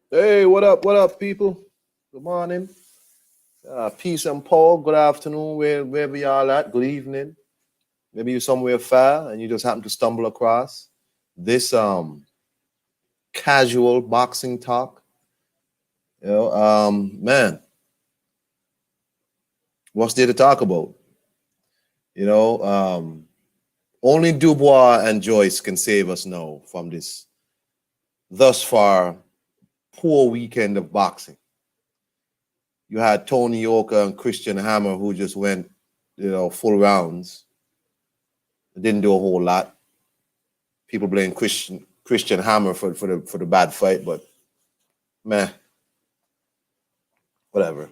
Hey, what up, people? Good morning. Peace and Paul. Good afternoon, wherever y'all at. Good evening. Maybe you're somewhere far and you just happen to stumble across this casual boxing talk. Man, what's there to talk about? You know, um, Only Dubois and Joyce can save us now from this thus far poor weekend of boxing. You had Tony Yoka and Christian Hammer who just went, full rounds. Didn't do a whole lot. People blame Christian Hammer for the bad fight, but meh, whatever.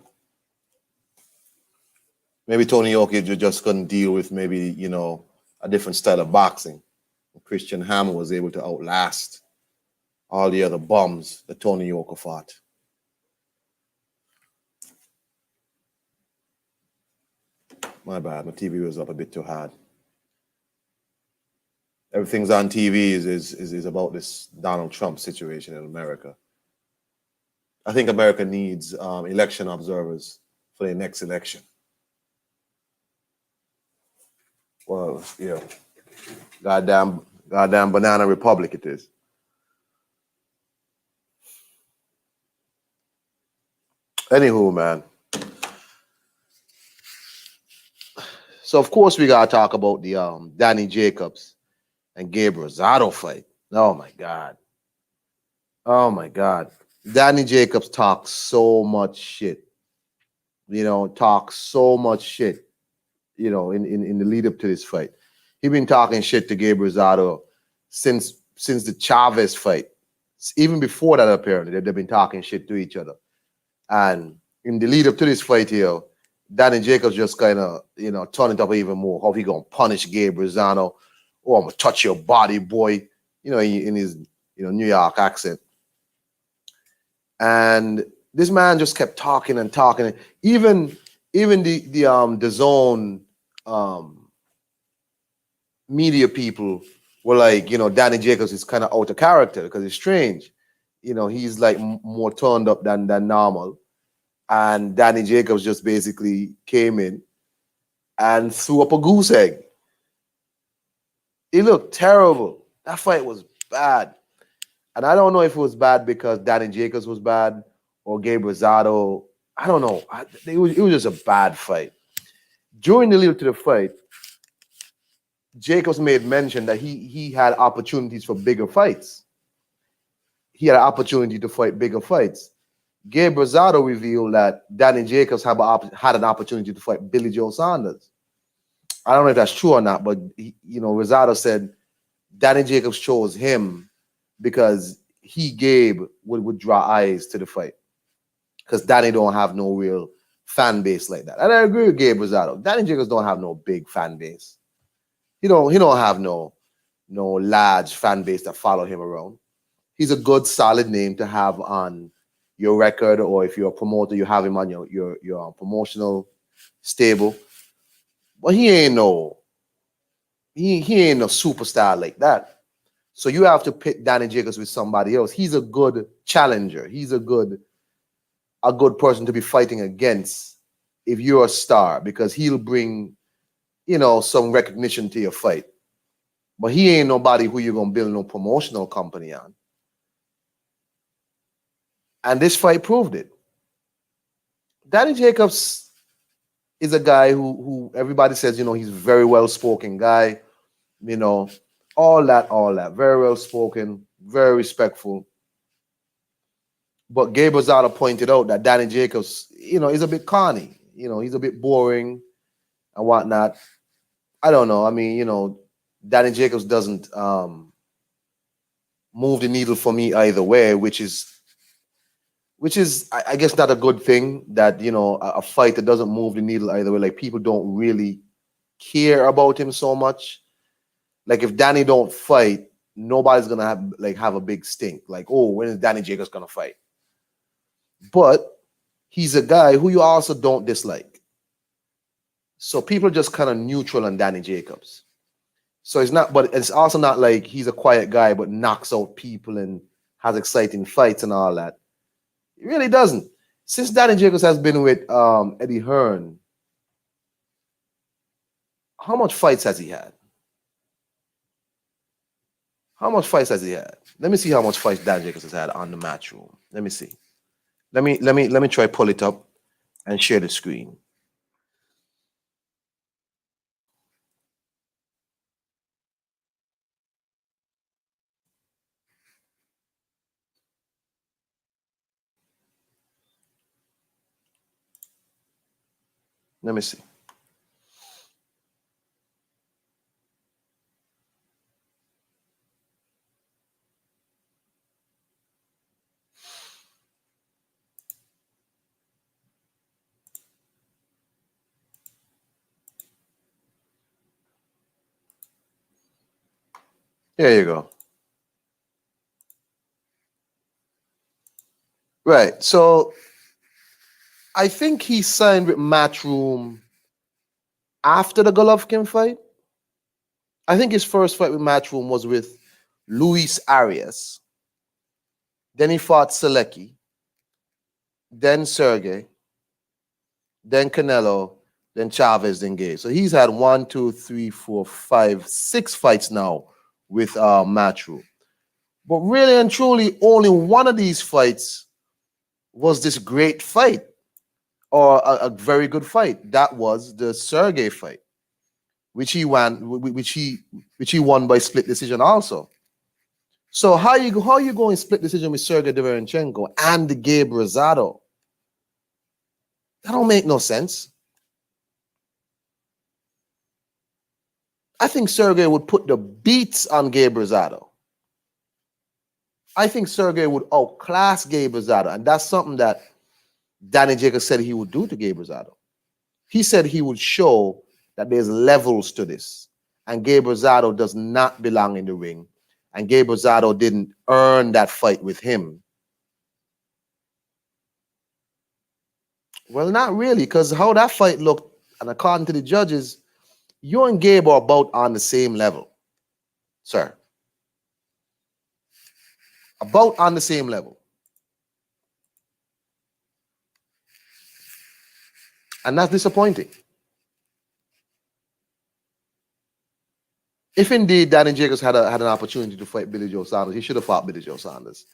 Maybe Tony Yoka just couldn't deal with maybe a different style of boxing. Christian Hammer was able to outlast all the other bums that Tony Yoka fought. My bad, my TV was up a bit too hard. Everything's on TV is about this Donald Trump situation in America. I think America needs election observers for their next election. Well, yeah, goddamn banana republic it is. Anywho, man. So of course we gotta talk about the Danny Jacobs and Gabe Rosado fight. Oh my god. Oh my god. Danny Jacobs talks so much shit. Talks so much shit, in the lead up to this fight. He been talking shit to Gabe Rosado since the Chavez fight. Even before that, apparently, they've been talking shit to each other. And in the lead up to this fight here, Danny Jacobs just kind of, turn it up even more. How he gonna punish Gabe Rosado? Oh, I'm gonna touch your body, boy. In his New York accent. And this man just kept talking and talking. Even the zone media people were like, Danny Jacobs is kind of out of character because he's strange. He's like more turned up than normal. And Danny Jacobs just basically came in and threw up a goose egg. It looked terrible. That fight was bad. And I don't know if it was bad because Danny Jacobs was bad or Gabe Rosado. I don't know. It was just a bad fight. During the lead to the fight, Jacobs made mention that he had opportunities for bigger fights. He had an opportunity to fight bigger fights. Gabe Rosado revealed that Danny Jacobs had an opportunity to fight Billy Joe Saunders. I don't know if that's true or not, but Rosado said Danny Jacobs chose him because Gabe would draw eyes to the fight because Danny don't have no real fan base like that. And I agree with Gabe Rosado. Danny Jacobs don't have no big fan base. He don't have no large fan base that follow him around. He's a good, solid name to have on your record, or if you're a promoter, you have him on your promotional stable. But he ain't no superstar like that. So you have to pit Danny Jacobs with somebody else. He's a good challenger. He's a good person to be fighting against if you're a star, because he'll bring, some recognition to your fight. But he ain't nobody who you're gonna build no promotional company on. And this fight proved it. Danny Jacobs is a guy who everybody says, he's a very well-spoken guy, all that, very well-spoken, very respectful. But Gabe Rosado pointed out that Danny Jacobs, is a bit corny, he's a bit boring and whatnot. I don't know. I mean, Danny Jacobs doesn't move the needle for me either way, which is I guess not a good thing, that a fighter doesn't move the needle either way. Like, people don't really care about him so much. Like, if Danny don't fight, nobody's gonna have a big stink. Like, oh, when is Danny Jacobs gonna fight? But he's a guy who you also don't dislike. So people are just kind of neutral on Danny Jacobs. So it's also not like he's a quiet guy but knocks out people and has exciting fights and all that. He really doesn't. Since Danny Jacobs has been with Eddie Hearn, how much fights has he had? How much fights has he had? Let me see how much fights Danny Jacobs has had on the Matchroom. Let me see. Let me try pull it up and share the screen. Let me see. There you go. Right. So I think he signed with Matchroom after the Golovkin fight. I think his first fight with Matchroom was with Luis Arias. Then he fought Selecki. Then Sergey. Then Canelo. Then Chavez. Then Gay. So he's had 1, 2, 3, 4, 5, 6 fights now with Matchroom. But really and truly, only one of these fights was this great fight or a very good fight. That was the Sergey fight, which he won, which he won by split decision also. So how you going split decision with Sergey Deverenchenko and Gabe Rosado? That don't make no sense. I think Sergey would put the beats on Gabe Rosado. I think Sergey would outclass Gabe Rosado, and that's something that Danny Jacobs said he would do to Gabe Rosado. He said he would show that there's levels to this, and Gabe Rosado does not belong in the ring, and Gabe Rosado didn't earn that fight with him. Well, not really, because how that fight looked, and according to the judges, you and Gabe are about on the same level, sir. About on the same level. And that's disappointing. If indeed Danny Jacobs had an opportunity to fight Billy Joe Saunders, he should have fought Billy Joe Saunders.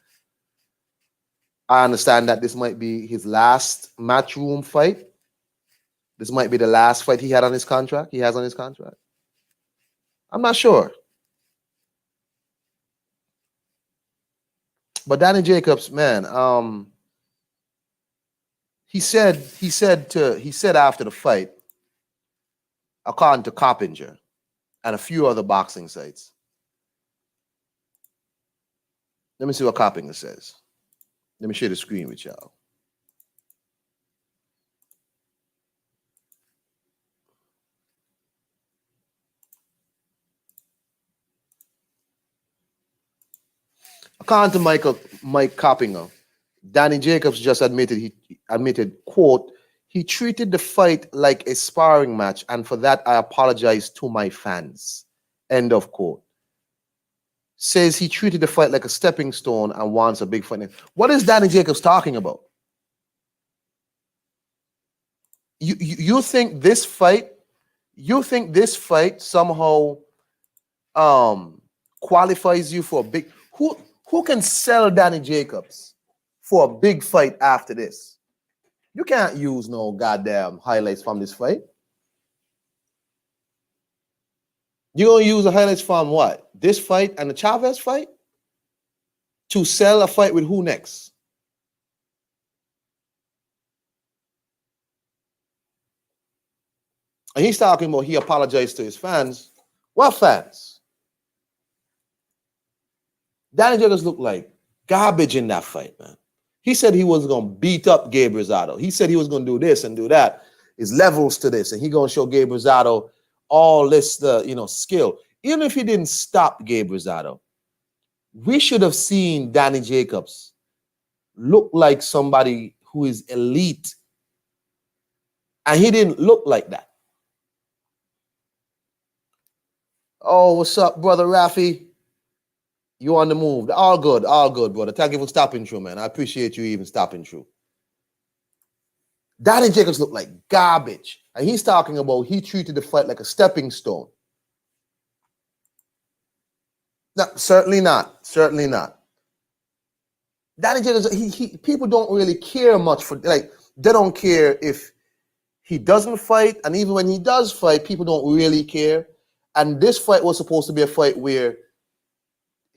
I understand that this might be his last Matchroom fight. This might be the last fight he had on his contract. He has on his contract. I'm not sure. But Danny Jacobs, man, he said after the fight, according to Coppinger and a few other boxing sites. Let me see what Coppinger says. Let me share the screen with y'all. According to Mike Coppinger, Danny Jacobs just admitted, quote, he treated the fight like a sparring match, and for that I apologize to my fans, end of quote. Says he treated the fight like a stepping stone and wants a big fight. What is Danny Jacobs talking about? You think this fight somehow qualifies you for a big who can sell Danny Jacobs for a big fight after this? You can't use no goddamn highlights from this fight. You're gonna use the highlights from what? This fight and the Chavez fight? To sell a fight with who next? And he's talking about he apologized to his fans. What fans? Danny Jacobs looked like garbage in that fight, man. He said he was going to beat up Gabe Rosado. He said he was going to do this and do that. There's levels to this, and he going to show Gabe Rosado all this, skill. Even if he didn't stop Gabe Rosado, we should have seen Danny Jacobs look like somebody who is elite, and he didn't look like that. Oh, what's up, brother Rafi? You on the move. All good, brother. Thank you for stopping through, man. I appreciate you even stopping through. Danny Jacobs looked like garbage. And he's talking about he treated the fight like a stepping stone. No, certainly not. Certainly not. Danny Jacobs, people don't really care much for, like, they don't care if he doesn't fight. And even when he does fight, people don't really care. And this fight was supposed to be a fight where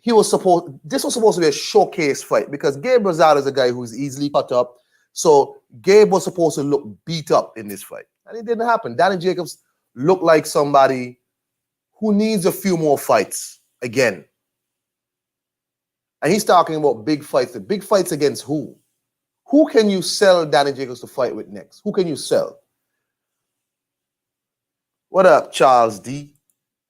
this was supposed to be a showcase fight because Gabe Rosado is a guy who's easily cut up. So Gabe was supposed to look beat up in this fight. And it didn't happen. Danny Jacobs looked like somebody who needs a few more fights again. And he's talking about big fights. The big fights against who? Who can you sell Danny Jacobs to fight with next? Who can you sell? What up, Charles D?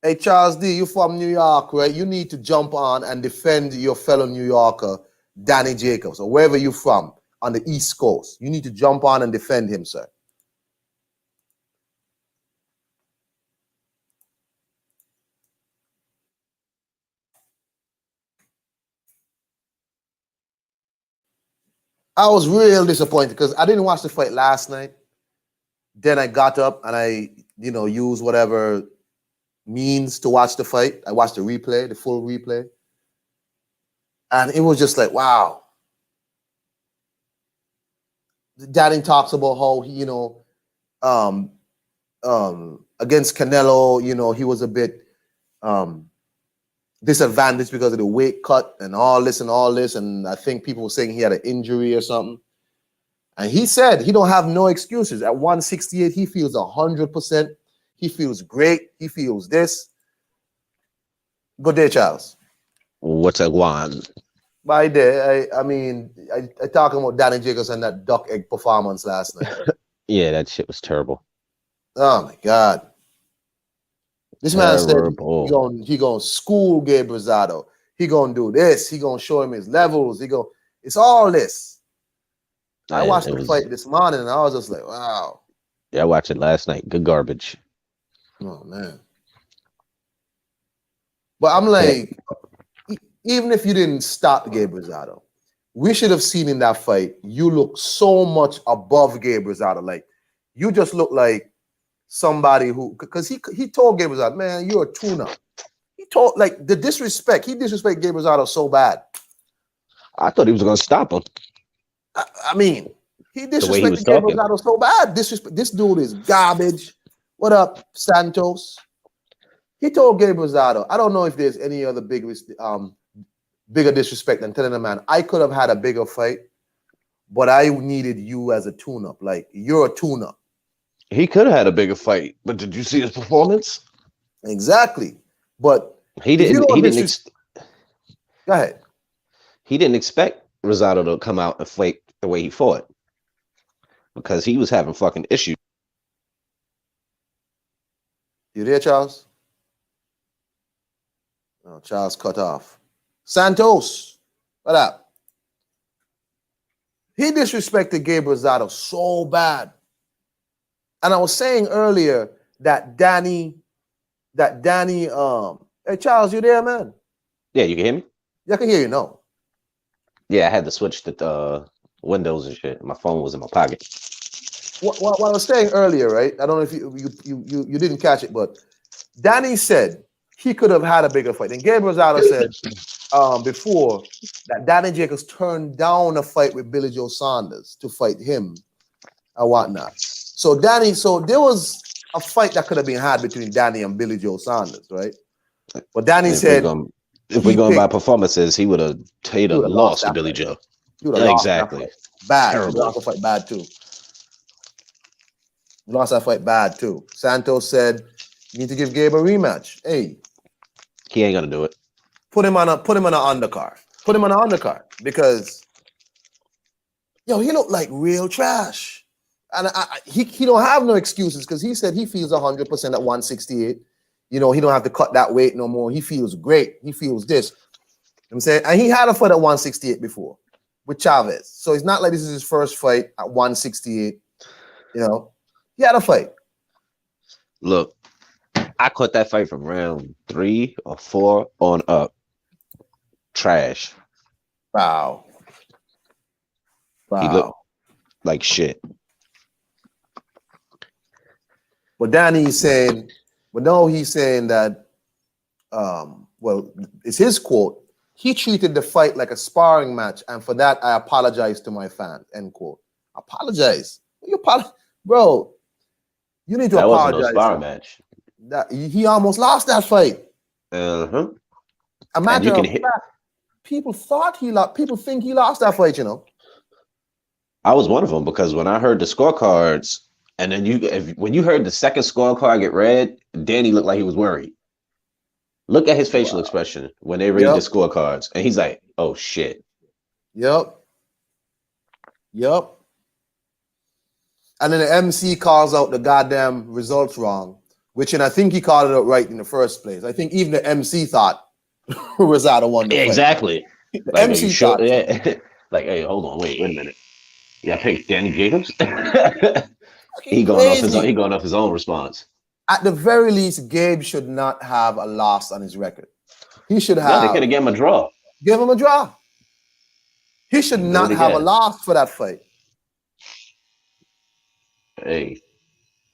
Hey, Charles D, you from New York, right? You need to jump on and defend your fellow New Yorker, Danny Jacobs, or wherever you're from on the East Coast. You need to jump on and defend him, sir. I was real disappointed because I didn't watch the fight last night. Then I got up and I, used whatever means to watch the fight. I watched the replay, the full replay. And it was just like, wow. Danny talks about how he, against Canelo, he was a bit disadvantaged because of the weight cut and all this. And I think people were saying he had an injury or something. And he said he don't have no excuses. At 168, he feels 100%. He feels great. He feels this. Good day, Charles. What's a one? By day, I talking about Danny Jacobs and that duck egg performance last night. Yeah, that shit was terrible. Oh my God. This man said he gonna school Gabe Rosado. He gonna do this. He gonna show him his levels. It's all this. I watched the fight this morning and I was just like, wow. Yeah, I watched it last night. Good garbage. Oh man. But I'm like, even if you didn't stop Gabe Rosado, we should have seen in that fight, you look so much above Gabe Rosado. Like, you just look like somebody who, because he told Gabe Rosado, man, you're a tuna. He told, like, the disrespect. He disrespected Gabe Rosado so bad. I thought he was going to stop him. I mean, he disrespected Gabe Rosado so bad. This dude is garbage. What up, Santos? He told Gabe Rosado, I don't know if there's any other bigger disrespect than telling a man, I could have had a bigger fight, but I needed you as a tune-up. Like, you're a tune-up. He could have had a bigger fight, but did you see his performance? Exactly. But he didn't. Go ahead. He didn't expect Rosado to come out and fight the way he fought because he was having fucking issues. You there, Charles? Oh, Charles cut off. Santos, what up? He disrespected Gabe Rosado so bad. And I was saying earlier that Danny, hey, Charles, you there, man? Yeah, you can hear me? Yeah, I can hear you now. Yeah, I had to switch the windows and shit. My phone was in my pocket. What I was saying earlier, right? I don't know if you didn't catch it, but Danny said he could have had a bigger fight. And Gabe Rosado said before that Danny Jacobs turned down a fight with Billy Joe Saunders to fight him and whatnot. So there was a fight that could have been had between Danny and Billy Joe Saunders, right? But Danny said, if we're going by performances, he would have lost to Billy Joe. Exactly. Bad. Terrible. He lost the fight bad too. Lost that fight bad too. Santos said, you need to give Gabe a rematch. Hey. He ain't gonna do it. Put him on an undercard. Put him on an undercard because he looked like real trash. And he don't have no excuses because he said he feels 100% at 168. He don't have to cut that weight no more. He feels great. He feels this. You know what I'm saying? And he had a fight at 168 before with Chavez. So it's not like this is his first fight at 168. He had a fight. Look, I caught that fight from round 3 or 4 on up. trash. Wow. He looked like shit. But Danny's saying, but no, he's saying that, well, it's his quote. He treated the fight like a sparring match, and for that, I apologize to my fan. End quote. Apologize. Bro, you need to that apologize. That wasn't no sparring match. That he almost lost that fight. Uh-huh. A matter of fact, people thought he lost. People think he lost that fight, you know. I was one of them because when I heard the scorecards, and then when you heard the second scorecard get read, Danny looked like he was worried. Look at his facial expression when they read the scorecards, and he's like, "Oh shit." Yep. And then the MC calls out the goddamn results wrong, and I think he called it out right in the first place. I think even the MC thought Rosado won the fight. Exactly. The like, MC thought. Yeah. Like, hey, hold on, wait a minute. Yeah, pick Danny Jacobs. He going off his own response. At the very least, Gabe should not have a loss on his record. He should have. They could have given him a draw. Give him a draw. He should not have a loss for that fight. Hey,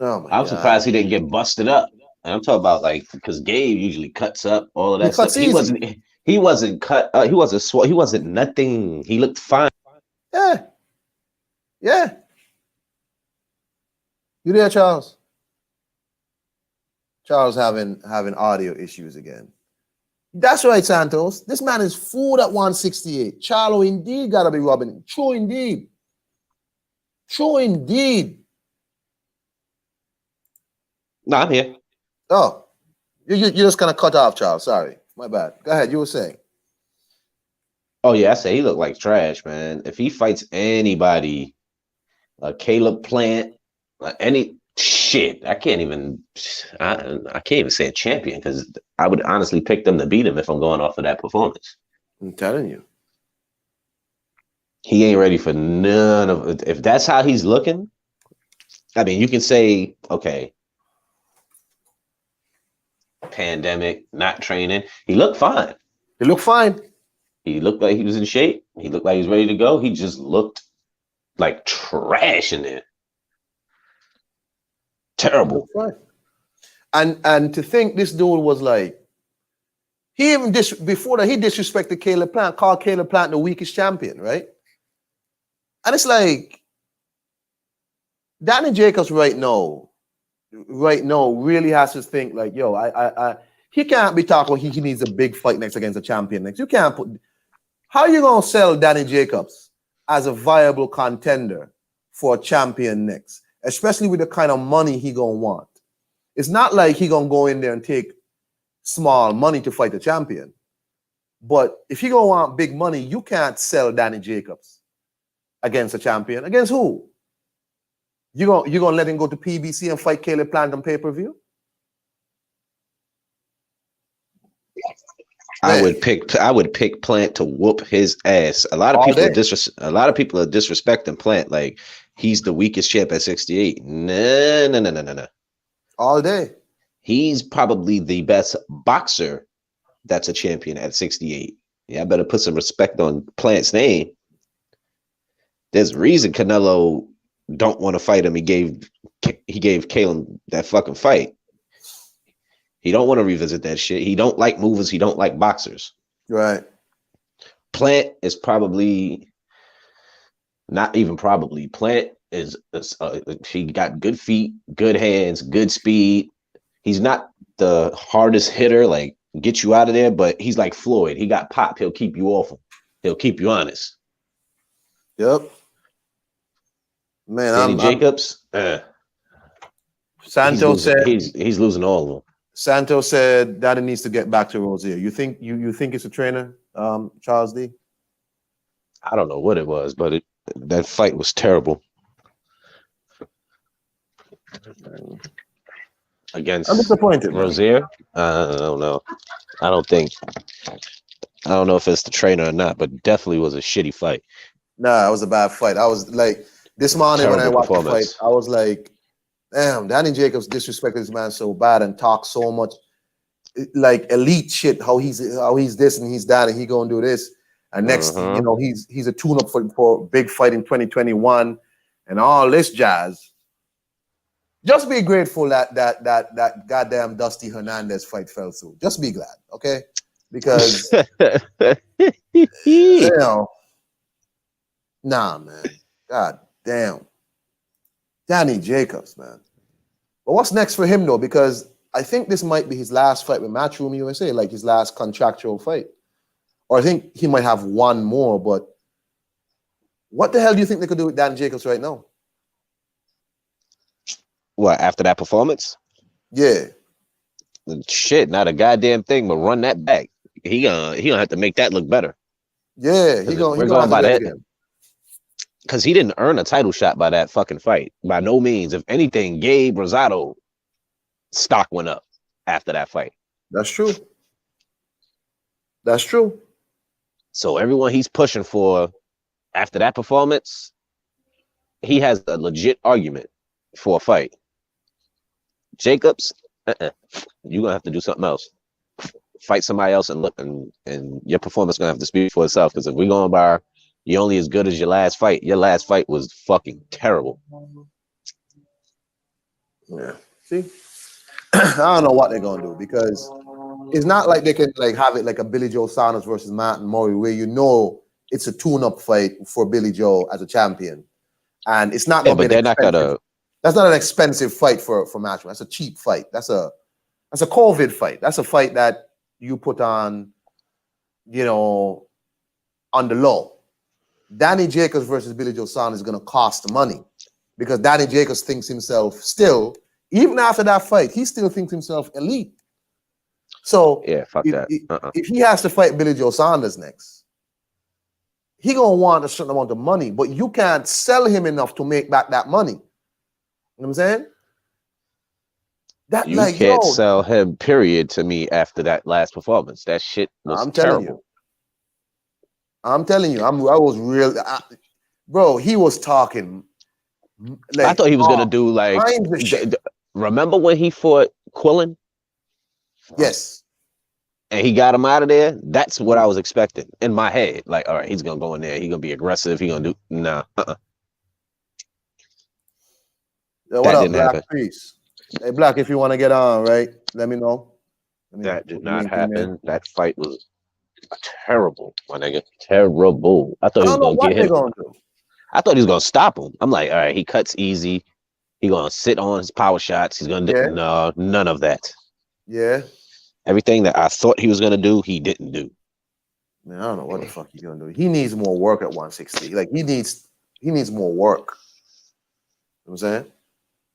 I'm surprised he didn't get busted up. And I'm talking about because Gabe usually cuts up all of that stuff. He wasn't cut. He wasn't nothing. He looked fine. Yeah. You there, Charles? Charles having audio issues again. That's right, Santos. This man is fooled at 168. Charlo indeed gotta be rubbing. True indeed. No, I'm here. Oh, you just kind of cut off, Charles. Sorry, my bad. Go ahead. You were saying. Oh yeah, I say he looked like trash, man. If he fights anybody, Caleb Plant, any shit, I can't even say a champion because I would honestly pick them to beat him if I'm going off of that performance. I'm telling you, he ain't ready for none of it. If that's how he's looking, I mean, you can say, okay, pandemic, not training. He looked fine. He looked like he was in shape. He looked like he was ready to go. He just looked like trash in there. Terrible. And to think this dude was like, he even before that he disrespected Caleb Plant, called Caleb Plant the weakest champion, right? And it's like Danny Jacobs right now really has to think like, yo, he can't be talking he needs a big fight next against a champion next. You can't how are you gonna sell Danny Jacobs as a viable contender for a champion next, especially with the kind of money he gonna want? It's not like he gonna go in there and take small money to fight a champion. But if he gonna want big money, you can't sell Danny Jacobs against a champion. Against who? You gonna let him go to PBC and fight Caleb Plant on pay-per-view? I would pick Plant to whoop his ass. A lot of people are disrespecting Plant like he's the weakest champ at 68. No. All day. He's probably the best boxer that's a champion at 68. Yeah, I better put some respect on Plant's name. There's a reason Canelo don't want to fight him. He gave Callum that fucking fight. He don't want to revisit that shit. He don't like movers. He don't like boxers. Right. Plant is probably not even probably. Plant is he got good feet, good hands, good speed. He's not the hardest hitter, like get you out of there, but he's like Floyd. He got pop. He'll keep you off him. He'll keep you honest. Yep. Man, Danny Jacobs. Santos said he's losing all of them. Santos said Danny needs to get back to Rosier. You think it's a trainer, Charles D? I don't know what it was, but that fight was terrible. Against I'm disappointed. Rosier? I don't know. I don't know if it's the trainer or not, but definitely was a shitty fight. Nah, it was a bad fight. I was like, this morning when I watched the fight, I was like, damn, Danny Jacobs disrespected this man so bad and talked so much. like elite shit. How he's this and he's that and he gonna do this. And next, you know, he's a tune-up for big fight in 2021 and all this jazz. Just be grateful that goddamn Dusty Hernandez fight fell through. Just be glad, okay? Because you know, nah, man. God damn. Danny Jacobs, man. But what's next for him though? Because I think this might be his last fight with Matchroom USA, like his last contractual fight. Or I think he might have one more, but what the hell do you think they could do with Dan Jacobs right now? What, after that performance? Yeah. Shit, not a goddamn thing, but run that back. He gonna have to make that look better. Yeah, we're going by that. Because he didn't earn a title shot by that fucking fight. By no means. If anything, Gabe Rosado stock went up after that fight. That's true. That's true. So everyone he's pushing for after that performance, he has a legit argument for a fight. Jacobs, you're gonna have to do something else. Fight somebody else and look, and your performance gonna have to speak for itself. Because if we're going by you're only as good as your last fight was fucking terrible. Yeah. See, I don't know what they're gonna do because it's not like they can like have it like a Billy Joe Saunders versus Martin Murray, where you know it's a tune-up fight for Billy Joe as a champion, and it's not gonna be that's not an expensive fight for Matchroom. That's a cheap fight. That's a COVID fight. That's a fight that you put on, you know, on the low. Danny Jacobs versus Billy Joe Saunders is gonna cost money because Danny Jacobs thinks himself still, even after that fight, he still thinks himself elite. So yeah, fuck that. If he has to fight Billy Joe Saunders next, he gonna want a certain amount of money, but you can't sell him enough to make back that money. You know what I'm saying? That you can't sell him, period, to me after that last performance. That shit was terrible. I'm telling you, I was real, bro. He was talking. Like, I thought he was gonna do like. Remember when he fought Quillen? Yes. And he got him out of there. That's what I was expecting in my head. Like, all right, he's gonna go in there. He's gonna be aggressive. He's gonna do nah. Yo, what up, Black? Peace. Hey, Black, if you want to get on, right? Let me know. That did not happen. That fight was terrible, my nigga. Terrible. I thought he was gonna get him. I thought he was gonna stop him. I'm like, all right, he cuts easy. He gonna sit on his power shots. He's gonna do no, none of that. Yeah. Everything that I thought he was gonna do, he didn't do. Man, I don't know what the fuck he's gonna do. He needs more work at 160. Like he needs more work. You know what I'm saying?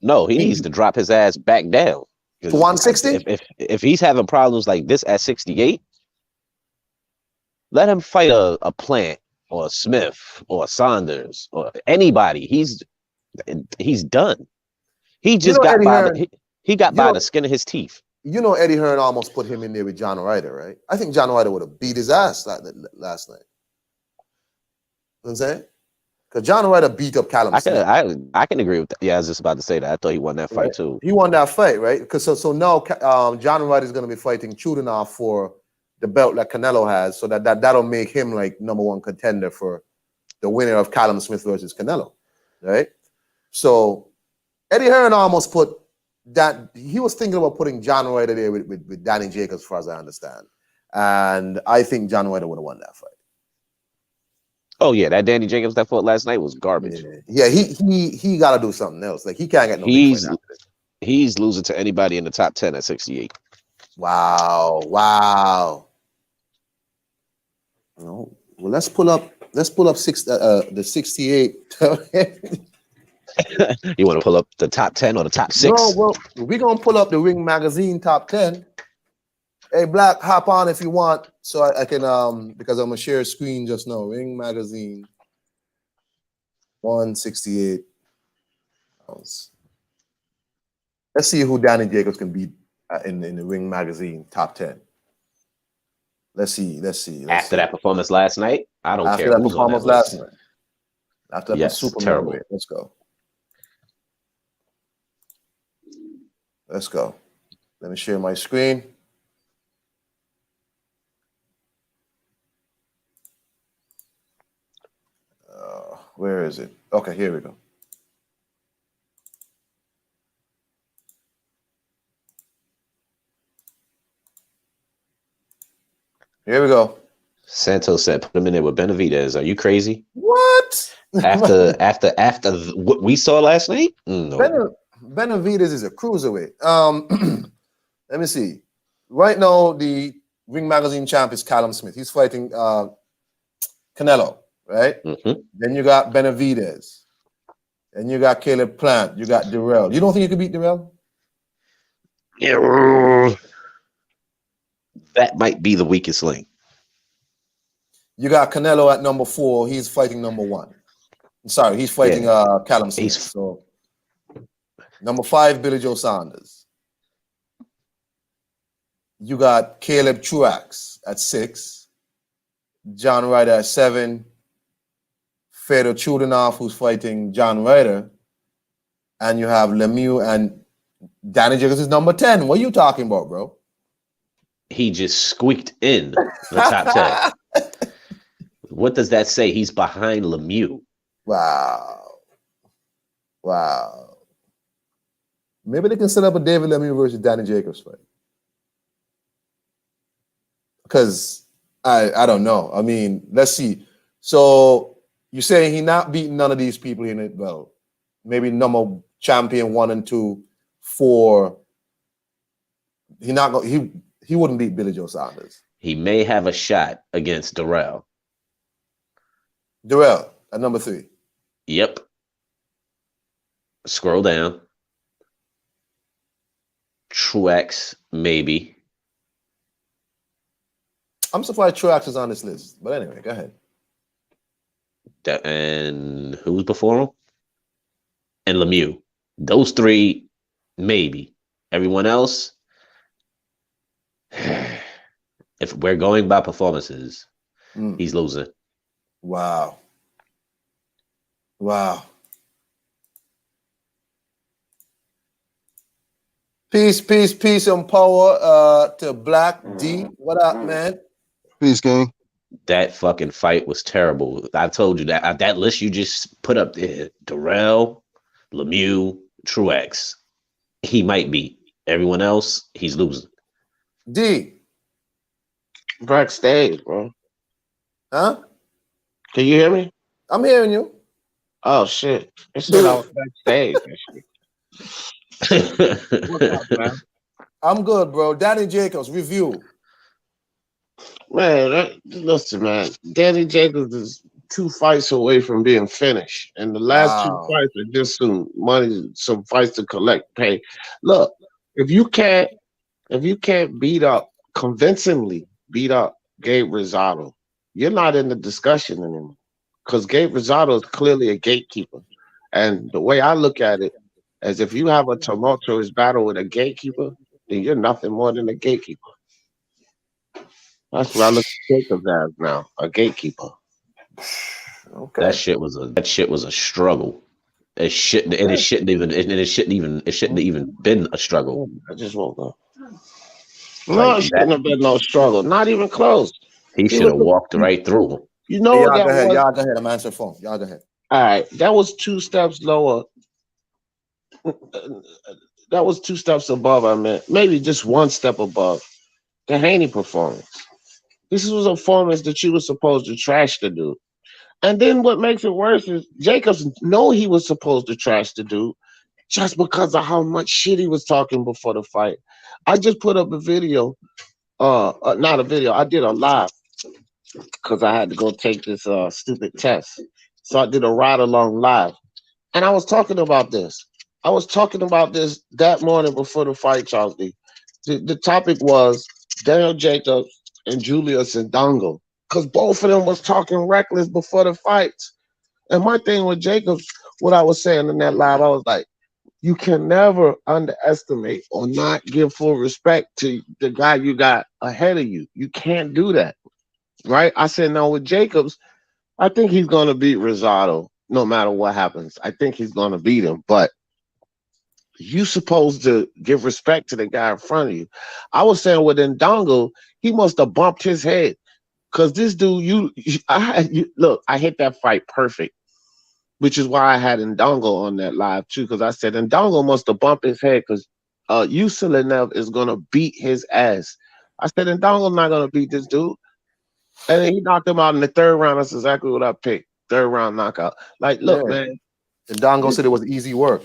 No, he needs to drop his ass back down. To 160? If he's having problems like this at 68, let him fight a Plant or a Smith or a Saunders or anybody. He's done. He just got by the skin of his teeth. You know, Eddie Hearn almost put him in there with John Ryder, right? I think John Ryder would have beat his ass last night. You know what I'm saying? Because John Ryder beat up Callum Smith. I can agree with that. Yeah, I was just about to say that. I thought he won that fight too. He won that fight, right? Because so now John Ryder is going to be fighting Chudinov for the belt that Canelo has, so that'll make him like #1 contender for the winner of Callum Smith versus Canelo, right? So Eddie Hearn almost put that. He was thinking about putting John Ryder there with Danny Jacobs, as far as I understand, and I think John Ryder would have won that fight. Oh yeah, that Danny Jacobs that fought last night was garbage. Yeah, he got to do something else. Like he can't get no. He's losing to anybody in the top 10 at 68. Wow. No, well, let's pull up the 68. You want to pull up the top 10 or the top 6? No, well, we're gonna pull up the Ring Magazine top 10. Hey, Black, hop on if you want, so I can because I'm gonna share a screen just now. Ring Magazine 168. Let's see who Danny Jacobs can beat in the Ring Magazine top 10. Let's see. After that performance last night, I don't care. After that performance last night. After that super terrible. Let's go. Let's go. Let me share my screen. Where is it? Okay, here we go. Here we go. Santos said, "Put him in there with Benavidez." Are you crazy? What? After what we saw last night? No. Benavidez is a cruiserweight. Let me see. Right now, the Ring Magazine champ is Callum Smith. He's fighting Canelo, right? Mm-hmm. Then you got Benavidez. Then you got Caleb Plant. You got Durrell. You don't think you could beat Durrell? Yeah, that might be the weakest link. You got Canelo at number 4. He's fighting number 1. I'm sorry, he's fighting Callum Smith. So number 5, Billy Joe Saunders. You got Caleb Truax at 6. John Ryder at 7. Fedor Chudinov, who's fighting John Ryder. And you have Lemieux and Danny Jacobs is number 10. What are you talking about, bro? He just squeaked in the top 10. What does that say? He's behind Lemieux. Wow. Maybe they can set up a David Lemieux versus Danny Jacobs fight. Because I don't know. I mean, let's see. So you're saying he not beating none of these people in it? Well, maybe number champion 1 and 2 for he wouldn't beat Billy Joe Saunders. He may have a shot against Durrell. Durrell at number 3. Yep. Scroll down. Truex, maybe. I'm surprised Truex is on this list. But anyway, go ahead. And who's before him? And Lemieux. Those 3, maybe. Everyone else, if we're going by performances, he's losing. Wow. Peace and power to Black D. What up, man? Peace, gang. That fucking fight was terrible. I told you that list you just put up there, Durrell, Lemieux, Truex, he might beat. Everyone else, he's losing. D. Backstage, bro. Huh? Can you hear me? I'm hearing you. Oh shit! It said I was backstage. What's up, man? I'm good, bro. Danny Jacobs review. Man, listen, man. Danny Jacobs is 2 fights away from being finished, and the last 2 fights are just some money, some fights to collect pay. Look, if you can't convincingly beat up Gabe Rosado, you're not in the discussion anymore. Because Gabe Rosado is clearly a gatekeeper. And the way I look at it is if you have a tumultuous battle with a gatekeeper, then you're nothing more than a gatekeeper. That's what I look at Jacobs as now, a gatekeeper. Okay. That shit was a struggle. It shouldn't even been a struggle. I just woke up. No, it shouldn't have been no struggle. Not even close. He should have walked right through him. You know y'all that go ahead. was. Y'all go ahead. I'm answering phone. Y'all go ahead. All right, that was 2 steps lower. That was 2 steps above. I meant maybe just 1 step above the Haney performance. This was a performance that you were supposed to trash the dude. And then what makes it worse is Jacobs know he was supposed to trash the dude just because of how much shit he was talking before the fight. I just put up a video, not a video. I did a live because I had to go take this stupid test. So I did a ride along live. And I was talking about this. I was talking about this that morning before the fight, Charles D. The topic was Daniel Jacobs and Julius Ndongo, because both of them was talking reckless before the fights. And my thing with Jacobs, what I was saying in that live, I was like, you can never underestimate or not give full respect to the guy you got ahead of you. You can't do that, right? I said, now with Jacobs, I think he's going to beat Rosado no matter what happens. I think he's going to beat him, but you supposed to give respect to the guy in front of you. I was saying with Ndongo, he must have bumped his head because this dude, look, I hit that fight perfect. which is why I had Ndongo on that live too, because I said Ndongo must have bumped his head because Usilenev is gonna beat his ass. I said Ndongo's not gonna beat this dude, and then he knocked him out in the third round. That's exactly what I picked. Third round knockout. Like, look, man. And Dongo said it was easy work.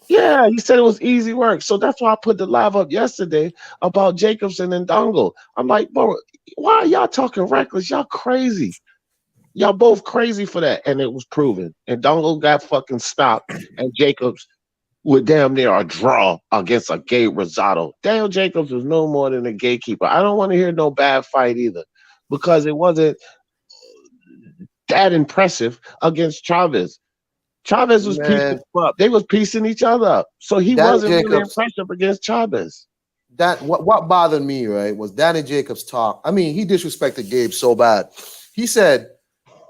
Yeah, he said it was easy work. So that's why I put the live up yesterday about Jacobs and Ndongo. I'm like, bro, why are y'all talking reckless? Y'all crazy. Y'all both crazy for that. And it was proven. And Ndongo got fucking stopped. And Jacobs would damn near a draw against a Gabe Rosado. Daniel Jacobs was no more than a gatekeeper. I don't want to hear no bad fight either, because it wasn't that impressive against Chavez. Chavez was piecing him up. They was piecing each other up. So he wasn't really impressive against Chavez. That what bothered me, right, was Danny Jacobs' talk. I mean, he disrespected Gabe so bad. He said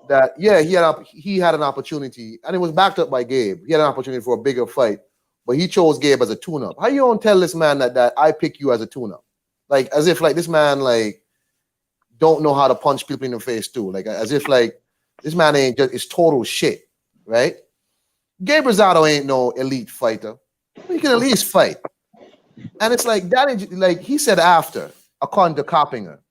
that, yeah, he had an opportunity, and it was backed up by Gabe. He had an opportunity for a bigger fight, but he chose Gabe as a tune-up. How you don't tell this man that I pick you as a tune-up? Like, as if like this man like don't know how to punch people in the face too. Like, as if like this man ain't just, it's total shit, right? Gabe Rosado ain't no elite fighter. He can at least fight. And it's like Danny, like he said after, according to Coppinger,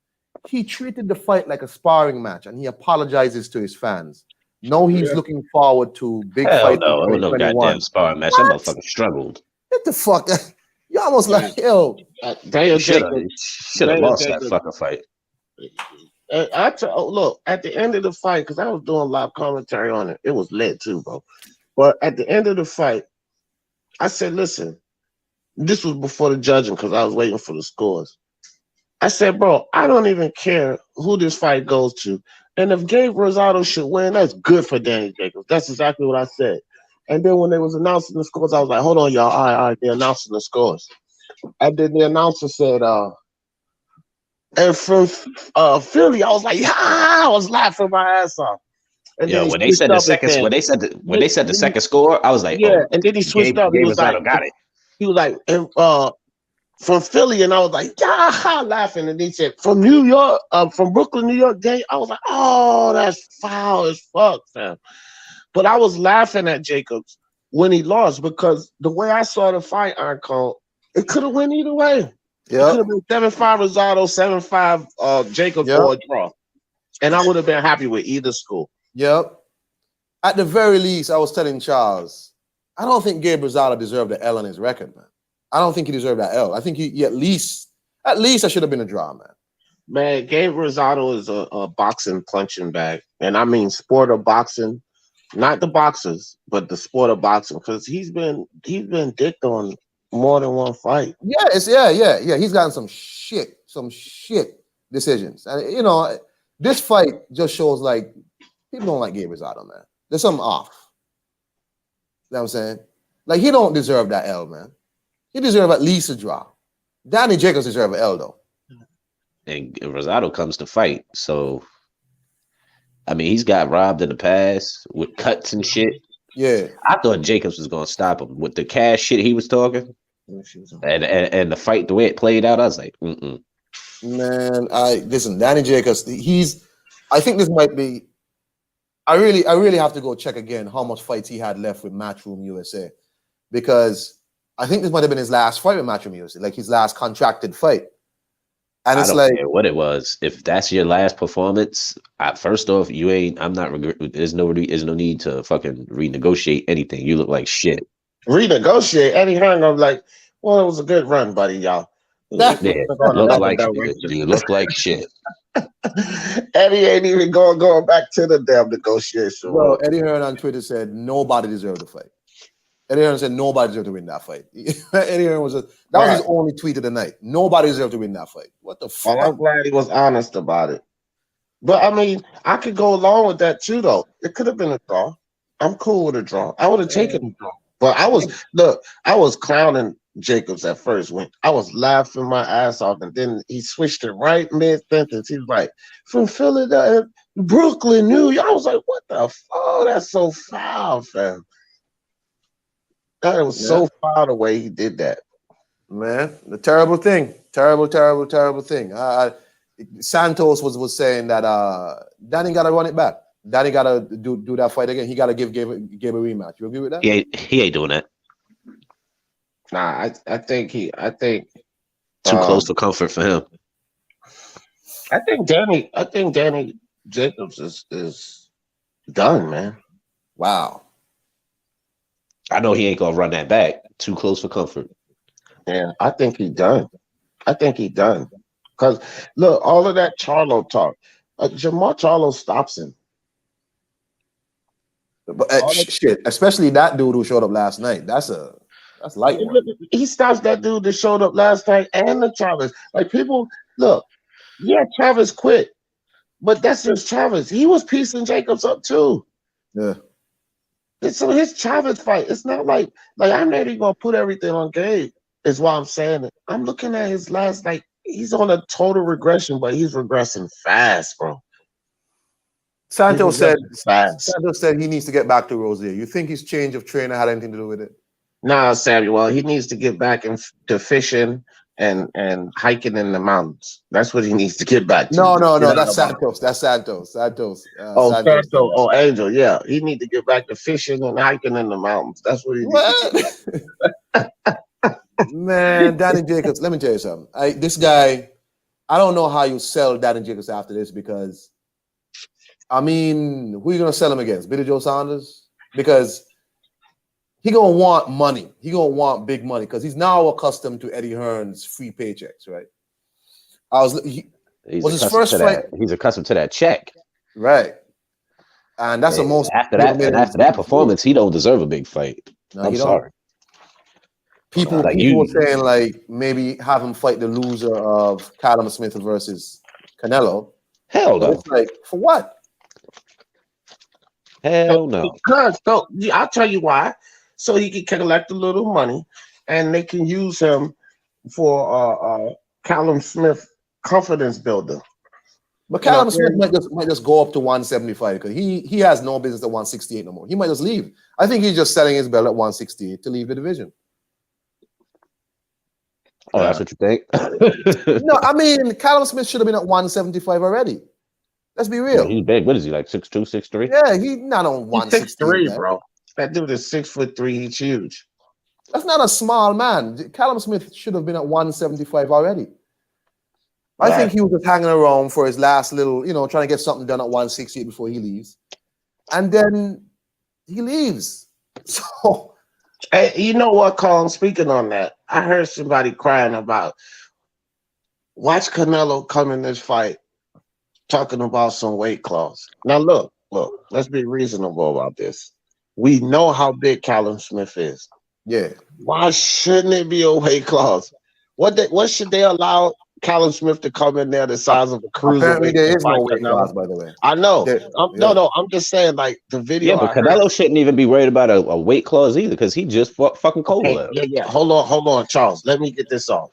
he treated the fight like a sparring match, and he apologizes to his fans. No, he's looking forward to big fight. No, it was no goddamn sparring match. That motherfucker struggled. Get the fuck. You almost like, yo. Daniel should have lost that fucking fight. Look, at the end of the fight, because I was doing live commentary on it, it was lit too, bro. But at the end of the fight, I said, listen, this was before the judging because I was waiting for the scores. I said, bro, I don't even care who this fight goes to. And if Gabe Rosado should win, that's good for Danny Jacobs. That's exactly what I said. And then when they was announcing the scores, I was like, hold on, y'all. All right, they're announcing the scores. And then the announcer said, and from Philly, I was like, I was laughing my ass off. And yeah, when they said the second score, I was like, yeah. And then he switched up. He was like, got it. He was like, from Philly, and I was like, yeah, laughing. And he said, from New York, from Brooklyn, New York, Day. I was like, oh, that's foul as fuck, fam. But I was laughing at Jacobs when he lost, because the way I saw the fight, it could have went either way. Yeah, it could have been 7-5 Rosado, 7-5 Jacobs, or a draw, and I would have been happy with either score. Yep. At the very least, I was telling Charles, I don't think Gabe Rosado deserved the L on his record, man. I don't think he deserved that L. I think he at least I should have been a draw, man. Man, Gabe Rosado is a boxing punching bag, and I mean sport of boxing, not the boxers, but the sport of boxing, because he's been dicked on more than one fight. Yeah. He's gotten some shit decisions, and you know, this fight just shows like people don't like Gabe Rosado, man. There's something off. You know what I'm saying? Like, he don't deserve that L, man. He deserves at least a draw. Danny Jacobs deserves an L, though. And Rosado comes to fight, so I mean, he's got robbed in the past with cuts and shit. Yeah, I thought Jacobs was gonna stop him with the cash shit he was talking, and the fight, the way it played out. I was like, man. Listen, Danny Jacobs. I think this might be. I really have to go check again how much fights he had left with Matchroom USA, because I think this might have been his last fight with Matchroom USA, like his last contracted fight. And it's like, care what it was. If that's your last performance, first off, you ain't. I'm not. There's no need to fucking renegotiate anything. You look like shit. Renegotiate? Eddie Hearn, I'm like, well, it was a good run, buddy, y'all. Look like shit. Eddie ain't even going back to the damn negotiation. Well, Eddie Hearn on Twitter said nobody deserved the fight. Eddie Hearn said nobody deserved to win that fight. Eddie Hearn was his only tweet of the night. Nobody deserved to win that fight. What the fuck? Well, I'm glad he was honest about it. But I mean, I could go along with that too, though. It could have been a draw. I'm cool with a draw. I would have taken a draw. But I was clowning Jacobs at first when I was laughing my ass off, and then he switched it right mid-sentence. He was like, from Philadelphia, Brooklyn, New York. I was like, what the fuck? Oh, that's so foul, fam. That was so foul the way he did that. Man, the terrible thing. Terrible thing. Santos was saying that Danny got to run it back. Danny gotta do that fight again. He gotta give Gabe a rematch. You agree with that? He ain't doing that. Nah, I think Too close for comfort for him. I think Danny Jacobs is done, man. Wow. I know he ain't gonna run that back. Too close for comfort. Yeah, I think he's done. Because look, all of that Charlo talk, Jamal Charlo stops him. But shit, especially that dude who showed up last night. That's light work. He stops that dude that showed up last night and the Chavez. Like people, look, yeah, Chavez quit, but that's just Chavez. He was piecing Jacobs up too. Yeah. So his Chavez fight, it's not like I'm not even gonna put everything on Gabe. Is why I'm saying it. I'm looking at his last, like he's on a total regression, but he's regressing fast, bro. Santos said he needs to get back to Rosier. You think his change of trainer had anything to do with it? Nah, Samuel, he needs to get back to fishing and hiking in the mountains. That's what he needs to get back to. No, that's Santos. That's Santos. Santos. Santos. Oh, Angel, yeah. He need to get back to fishing and hiking in the mountains. That's what he needs to do. Man, Danny Jacobs, let me tell you something. This guy, I don't know how you sell Danny Jacobs after this because, I mean, who are you going to sell him against? Billy Joe Saunders? Because he going to want money. He going to want big money because he's now accustomed to Eddie Hearn's free paychecks, right? He's accustomed to that check. Right. And that's the most... After that performance, he don't deserve a big fight. No, I'm sorry. People were saying, like, maybe have him fight the loser of Callum Smith versus Canelo. Hell no. It's like, for what? Hell no. Because, I'll tell you why. So he can collect a little money, and they can use him for Callum Smith confidence builder. But Callum Smith might just go up to 175 because he has no business at 168 no more. He might just leave. I think he's just selling his belt at 168 to leave the division. Oh, that's what you think? No, I mean, Callum Smith should have been at 175 already. Let's be real. Yeah, he's big. What is he, like 6'2", 6'3"? Yeah, he's not on 163, bro. That dude is 6'3". He's huge. That's not a small man. Callum Smith should have been at 175 already. I think he was just hanging around for his last little, trying to get something done at 168 before he leaves. And then he leaves. So... Hey, you know what, Colin? Speaking on that, I heard somebody crying about watch Canelo come in this fight talking about some weight class. Now, look, let's be reasonable about this. We know how big Callum Smith is. Yeah. Why shouldn't it be a weight class? What should they allow Callum Smith to come in there the size of a cruiser? Apparently there is no weight class, by the way. I know. No, I'm just saying, like, the video. Yeah, but Canelo shouldn't even be worried about a weight clause either because he just fucking Kovalev. Yeah. Hold on, Charles. Let me get this off.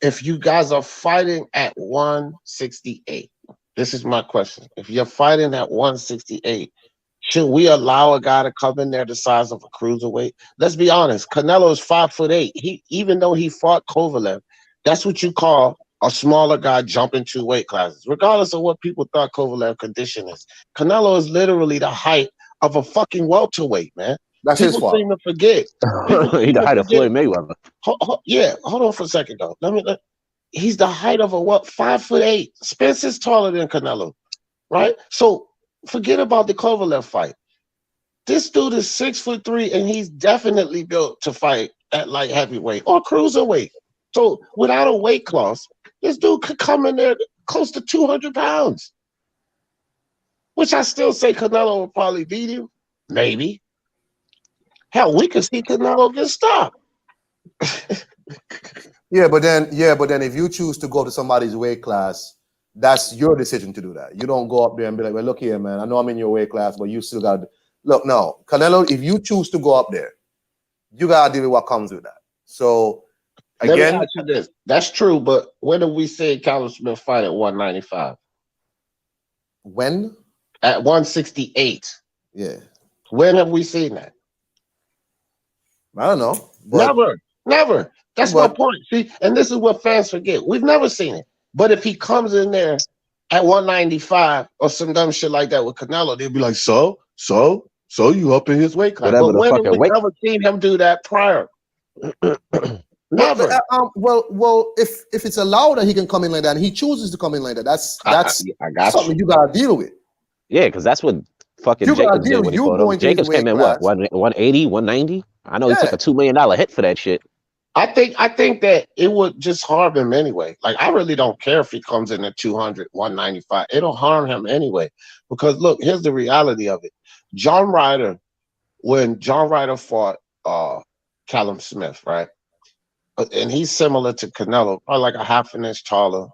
If you guys are fighting at 168, this is my question. If you're fighting at 168, should we allow a guy to come in there the size of a cruiserweight? Let's be honest. Canelo is 5'8". Even though he fought Kovalev, that's what you call a smaller guy jumping 2 weight classes, regardless of what people thought Kovalev condition is. Canelo is literally the height of a fucking welterweight, man. That's his fault. People seem to forget. He's the height of Floyd Mayweather. Hold on for a second, though. He's the height of a 5'8". Spence is taller than Canelo, right? So forget about the Kovalev fight. This dude is 6'3", and he's definitely built to fight at light heavyweight or cruiserweight. So without a weight class, this dude could come in there close to 200 pounds, which I still say Canelo will probably beat him. Maybe. Hell, we could see Canelo get stopped. Yeah, but then if you choose to go to somebody's weight class, that's your decision to do that. You don't go up there and be like, well, look here, man, I know I'm in your weight class, but you still got to look. No, Canelo, if you choose to go up there, you got to deal with what comes with that. So again, let me ask you this. That's true, but when have we seen Callum Smith fight at 195? When? At 168. Yeah. When have we seen that? I don't know. Never. That's my point. See, and this is what fans forget. We've never seen it. But if he comes in there at 195 or some dumb shit like that with Canelo, they'd be like, so you up in his weight class. Whatever But the when have fucking we weight. ever seen him do that prior? Never. Well, if it's allowed that he can come in like that, and he chooses to come in like that, that's I got something you. you gotta deal with. Yeah, because that's what fucking You gotta Jacobs deal did with when he you fought him. going to his Jacobs came weight in class. what, 180, 190? I know he took Yeah. a $2 million hit for that shit. I think that it would just harm him anyway. Like, I really don't care if he comes in at 200, 195. It'll harm him anyway. Because look, here's the reality of it. When John Ryder fought Callum Smith, right? And he's similar to Canelo, probably like a half an inch taller,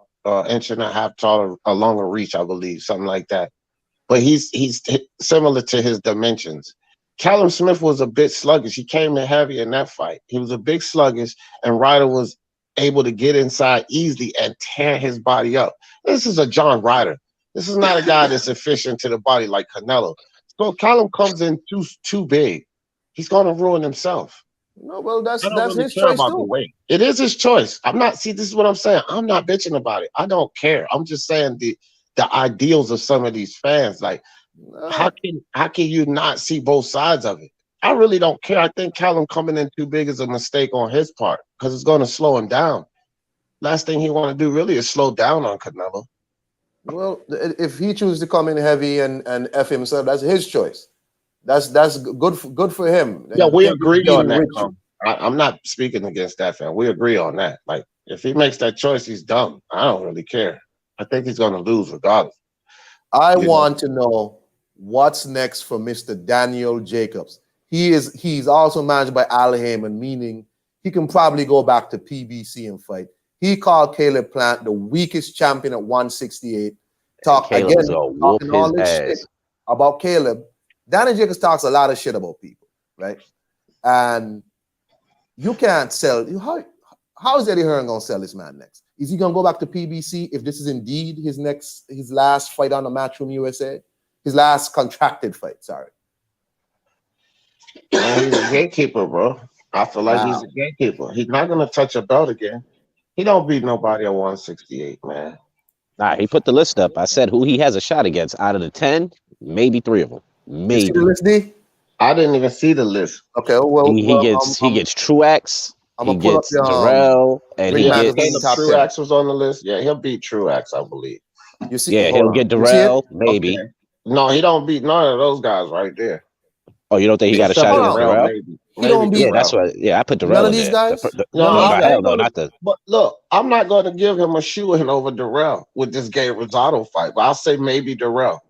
inch and a half taller, a longer reach, I believe, something like that. But he's similar to his dimensions. Callum Smith was a bit sluggish. He came in heavy in that fight. He was a big sluggish, and Ryder was able to get inside easily and tear his body up. This is a John Ryder. This is not a guy that's efficient to the body like Canelo. So Callum comes in too big. He's going to ruin himself. No, well, that's really his care choice about too. the weight. It is his choice. This is what I'm saying. I'm not bitching about it. I don't care. I'm just saying the ideals of some of these fans. Like, how can you not see both sides of it? I really don't care. I think Callum coming in too big is a mistake on his part because it's going to slow him down. Last thing he want to do really is slow down on Canelo. Well, if he chooses to come in heavy and F himself, that's his choice. That's good for him. Yeah, You we can't agree be on that. rich. I'm not speaking against that, fan. We agree on that. Like, if he makes that choice, he's dumb. I don't really care. I think he's going to lose regardless. I want to know what's next for Mr. Daniel Jacobs. He's also managed by Al Heyman, meaning he can probably go back to PBC and fight. He called Caleb Plant the weakest champion at 168. Talking all this shit about Caleb. Daniel Jacobs talks a lot of shit about people, right? And you can't sell. How is Eddie Hearn gonna sell this man next? Is he gonna go back to PBC if this is indeed his last fight on the Matchroom USA? His last contracted fight, sorry. Man, he's a gatekeeper, bro. I feel like he's a gatekeeper. He's not gonna touch a belt again. He don't beat nobody at 168, man. Nah, he put the list up. I said who he has a shot against. Out of the 10, maybe 3 of them. Maybe. You see the list, D? I didn't even see the list. Okay, well, he gets Truex. He gets Darrell, and he gets Truex was on the list. Yeah, he'll beat Truex, I believe. You see? Yeah, he'll get Darrell, maybe. Okay. No, he don't beat none of those guys right there. Oh, you don't think he got a shot against Darrell? Maybe. He don't beat. Yeah, that's what. Yeah, I put Darrell. None of these guys. Hell no, not the. But look, I'm not going to give him a shoe-in over Darrell with this Gabe Rosado fight. But I'll say maybe Darrell.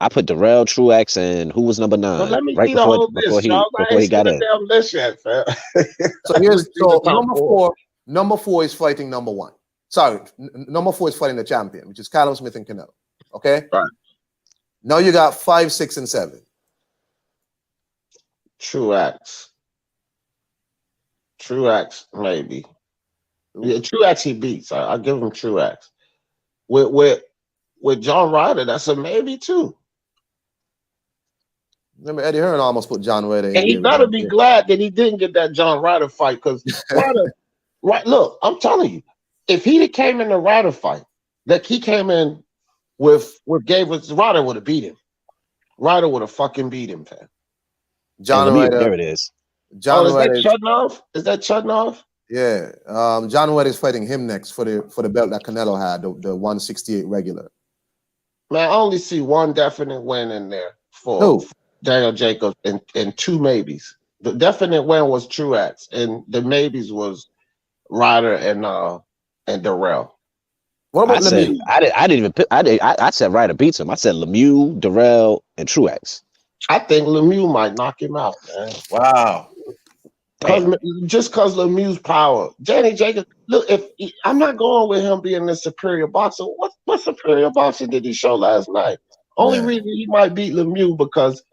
I put Darrell, Truex, and who was number 9? Well, let me right see the whole list, before he got in. Damn list yet, fam. So number 4. Number 4 is fighting number 1. Sorry, number 4 is fighting the champion, which is Callum Smith and Canelo. Okay. Right. Now you got 5, 6, and 7. Truex, maybe. Yeah, Truex he beats. I'll give him Truex. With John Ryder, that's a maybe too. Remember, Eddie Hearn almost put John Ryder in. And he better be glad that he didn't get that John Ryder fight, because Ryder, look, I'm telling you, if he came in the Ryder fight, like he came in with Gabe, Ryder would have beat him. Ryder would have fucking beat him, fam. John Ryder. There it is. John Ryder. Is that Chudnoff? Is that Chudnoff? Yeah. John Ryder is fighting him next for the belt that Canelo had, the 168 regular. Man, I only see one definite win in there for Daniel Jacobs and 2 maybes. The definite win was Truex, and the maybes was Ryder and Darrell. What about Lemieux? I said Ryder beats him. I said Lemieux, Darrell, and Truex. I think Lemieux might knock him out, man. Wow. Just because Lemieux's power. Danny Jacobs, look, I'm not going with him being the superior boxer. What superior boxing did he show last night? Only reason he might beat Lemieux because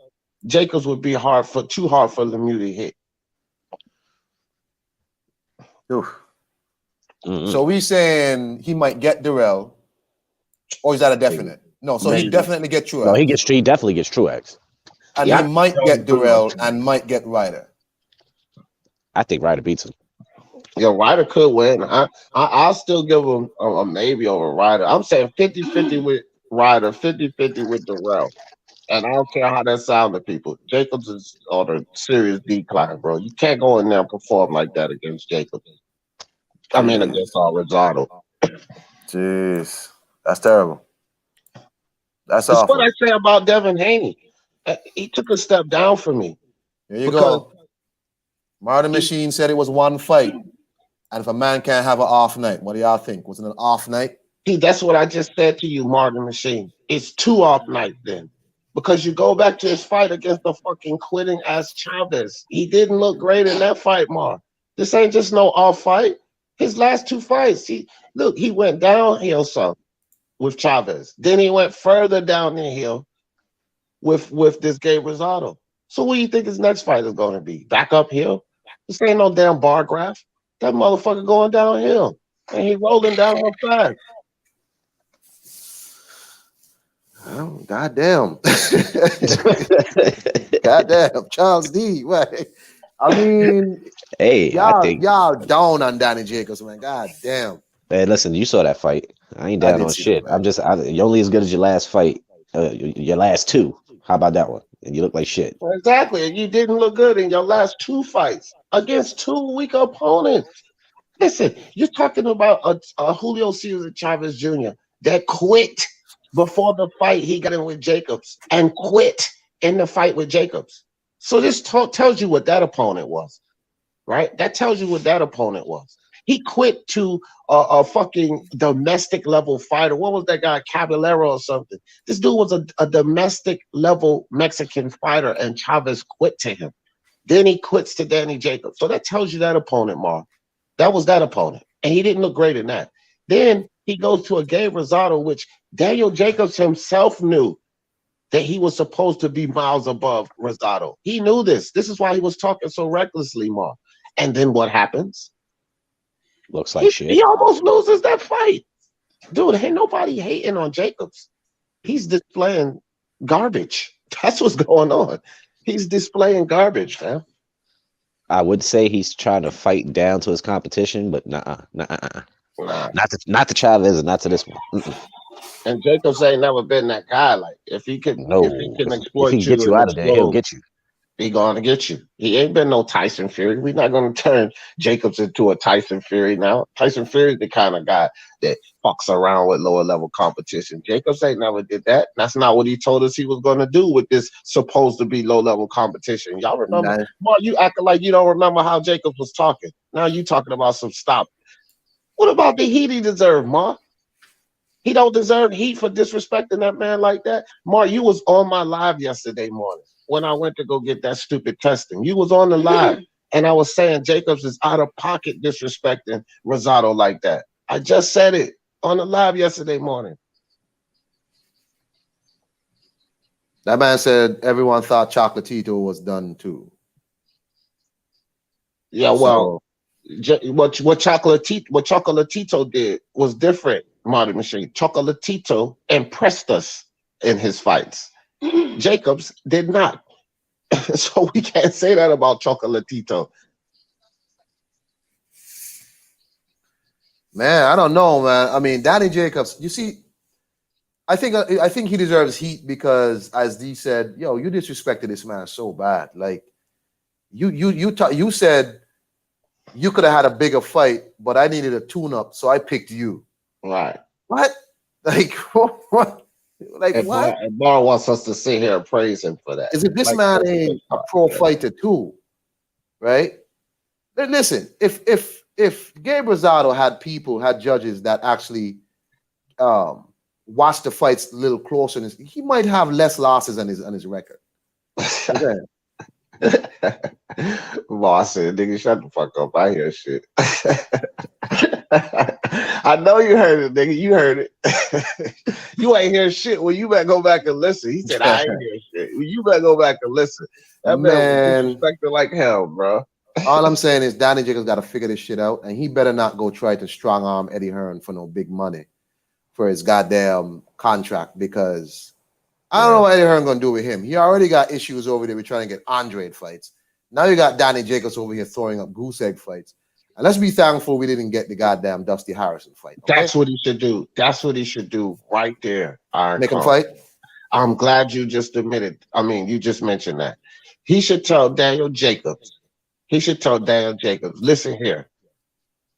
Jacobs would be too hard for Lemieux to hit. Mm-hmm. So we saying he might get Darrell, or is that a definite? No, so he definitely get Truex. No, he definitely gets Truex. And he might get Darrell and might get Ryder. I think Ryder beats him. Your Ryder could win. I'll still give him a maybe over Ryder. I'm saying 50-50 with Ryder, 50-50 with Durrell. And I don't care how that sounds to people. Jacobs is on a serious decline, bro. You can't go in there and perform like that against Jacobs. I mean, Jeez. against Rosado. Jeez. That's terrible. That's That's what awful. I say about Devin Haney. He took a step down for me. Here you Because go. Martin Machine said it was one fight. And if a man can't have an off night, what do y'all think? Was it an off night? that's what I just said to you, Martin Machine. It's 2 off night then. Because you go back to his fight against the fucking quitting ass Chavez. He didn't look great in that fight, Mar. This ain't just no off fight. His last 2 fights, he went downhill some with Chavez. Then he went further down the hill with this Gabe Rosado. So what do you think his next fight is going to be? Back uphill? This ain't no damn bar graph. That motherfucker going downhill. And he rolling down real fast. Oh, goddamn. Goddamn. Charles D. Right. I mean, Hey, I think. y'all down on Danny Jacobs, man. God damn. Hey, listen, you saw that fight. I ain't I down did on see shit. that fight. You're only as good as your last fight, your last 2. How about that one? And you look like shit. Exactly. And you didn't look good in your last 2 fights against 2 weak opponents. Listen, you're talking about a Julio Cesar Chavez Jr. that quit before the fight he got in with Jacobs and quit in the fight with Jacobs. So this tells you what that opponent was, right? That tells you what that opponent was. He quit to a fucking domestic level fighter. What was that guy, Caballero or something? This dude was a domestic level Mexican fighter, and Chavez quit to him. Then he quits to Danny Jacobs. So that tells you that opponent, Mark. That was that opponent. And he didn't look great in that. Then he goes to a Gabe Rosado, which Daniel Jacobs himself knew that he was supposed to be miles above Rosado. He knew this. This is why he was talking so recklessly, Mark. And then what happens? Looks like shit. He almost loses that fight. Dude, ain't nobody hating on Jacobs. He's displaying garbage. That's what's going on. He's displaying garbage, fam. I would say he's trying to fight down to his competition, but nah. Nah. Not to Chavez and not to this one. Mm-mm. And Jacobs ain't never been that guy. Like if he can No. exploit If he you gets you and out of there, he'll explode, get you. he gonna get you. He ain't been no Tyson Fury. We're not gonna turn Jacobs into a Tyson Fury now. Tyson Fury's the kind of guy that fucks around with lower level competition. Jacobs ain't never did that. That's not what he told us he was gonna do with this supposed to be low level competition. Y'all remember? Nah. Mark, you acting like you don't remember how Jacobs was talking. Now you talking about some stop. What about the heat he deserved, Mark? He don't deserve heat for disrespecting that man like that. Mark, you was on my live yesterday morning when I went to go get that stupid testing. You was on the live, and I was saying Jacobs is out of pocket disrespecting Rosado like that. I just said it on the live yesterday morning. That man said everyone thought Chocolatito was done too. Yeah, well, what Chocolatito did was different, Marty Machine. Chocolatito impressed us in his fights. Jacobs did not. So we can't say that about Chocolatito. Man, I don't know, man. I mean, Danny Jacobs, you see, I think he deserves heat because, as D said, yo, you disrespected this man so bad. Like, you said you could have had a bigger fight, but I needed a tune-up, so I picked you. Right. What? Like, what? Like, and what? Barr wants us to sit here and praise him for that. Is if this man ain't a pro fighter too, right? Listen, if Gabe Rosado had judges that actually watch the fights a little closer, he might have less losses on his record. Okay. Boss said, nigga, shut the fuck up. I hear shit. I know you heard it, nigga. You heard it. You ain't hear shit. Well, you better go back and listen. He said, I ain't hear shit. Well, you better go back and listen. That man was disrespected like hell, bro. All I'm saying is Danny Jacobs got to figure this shit out, and he better not go try to strong arm Eddie Hearn for no big money for his goddamn contract, because I don't know what Eddie Hearn gonna do with him. He already got issues over there with trying to get Andre fights. Now you got Danny Jacobs over here throwing up goose egg fights. And let's be thankful we didn't get the goddamn Dusty Harrison fight. Okay? That's what he should do. That's what he should do right there. Iron Make him Khan. fight. I'm glad you just admitted. I mean, you just mentioned that. He should tell Daniel Jacobs. Listen here.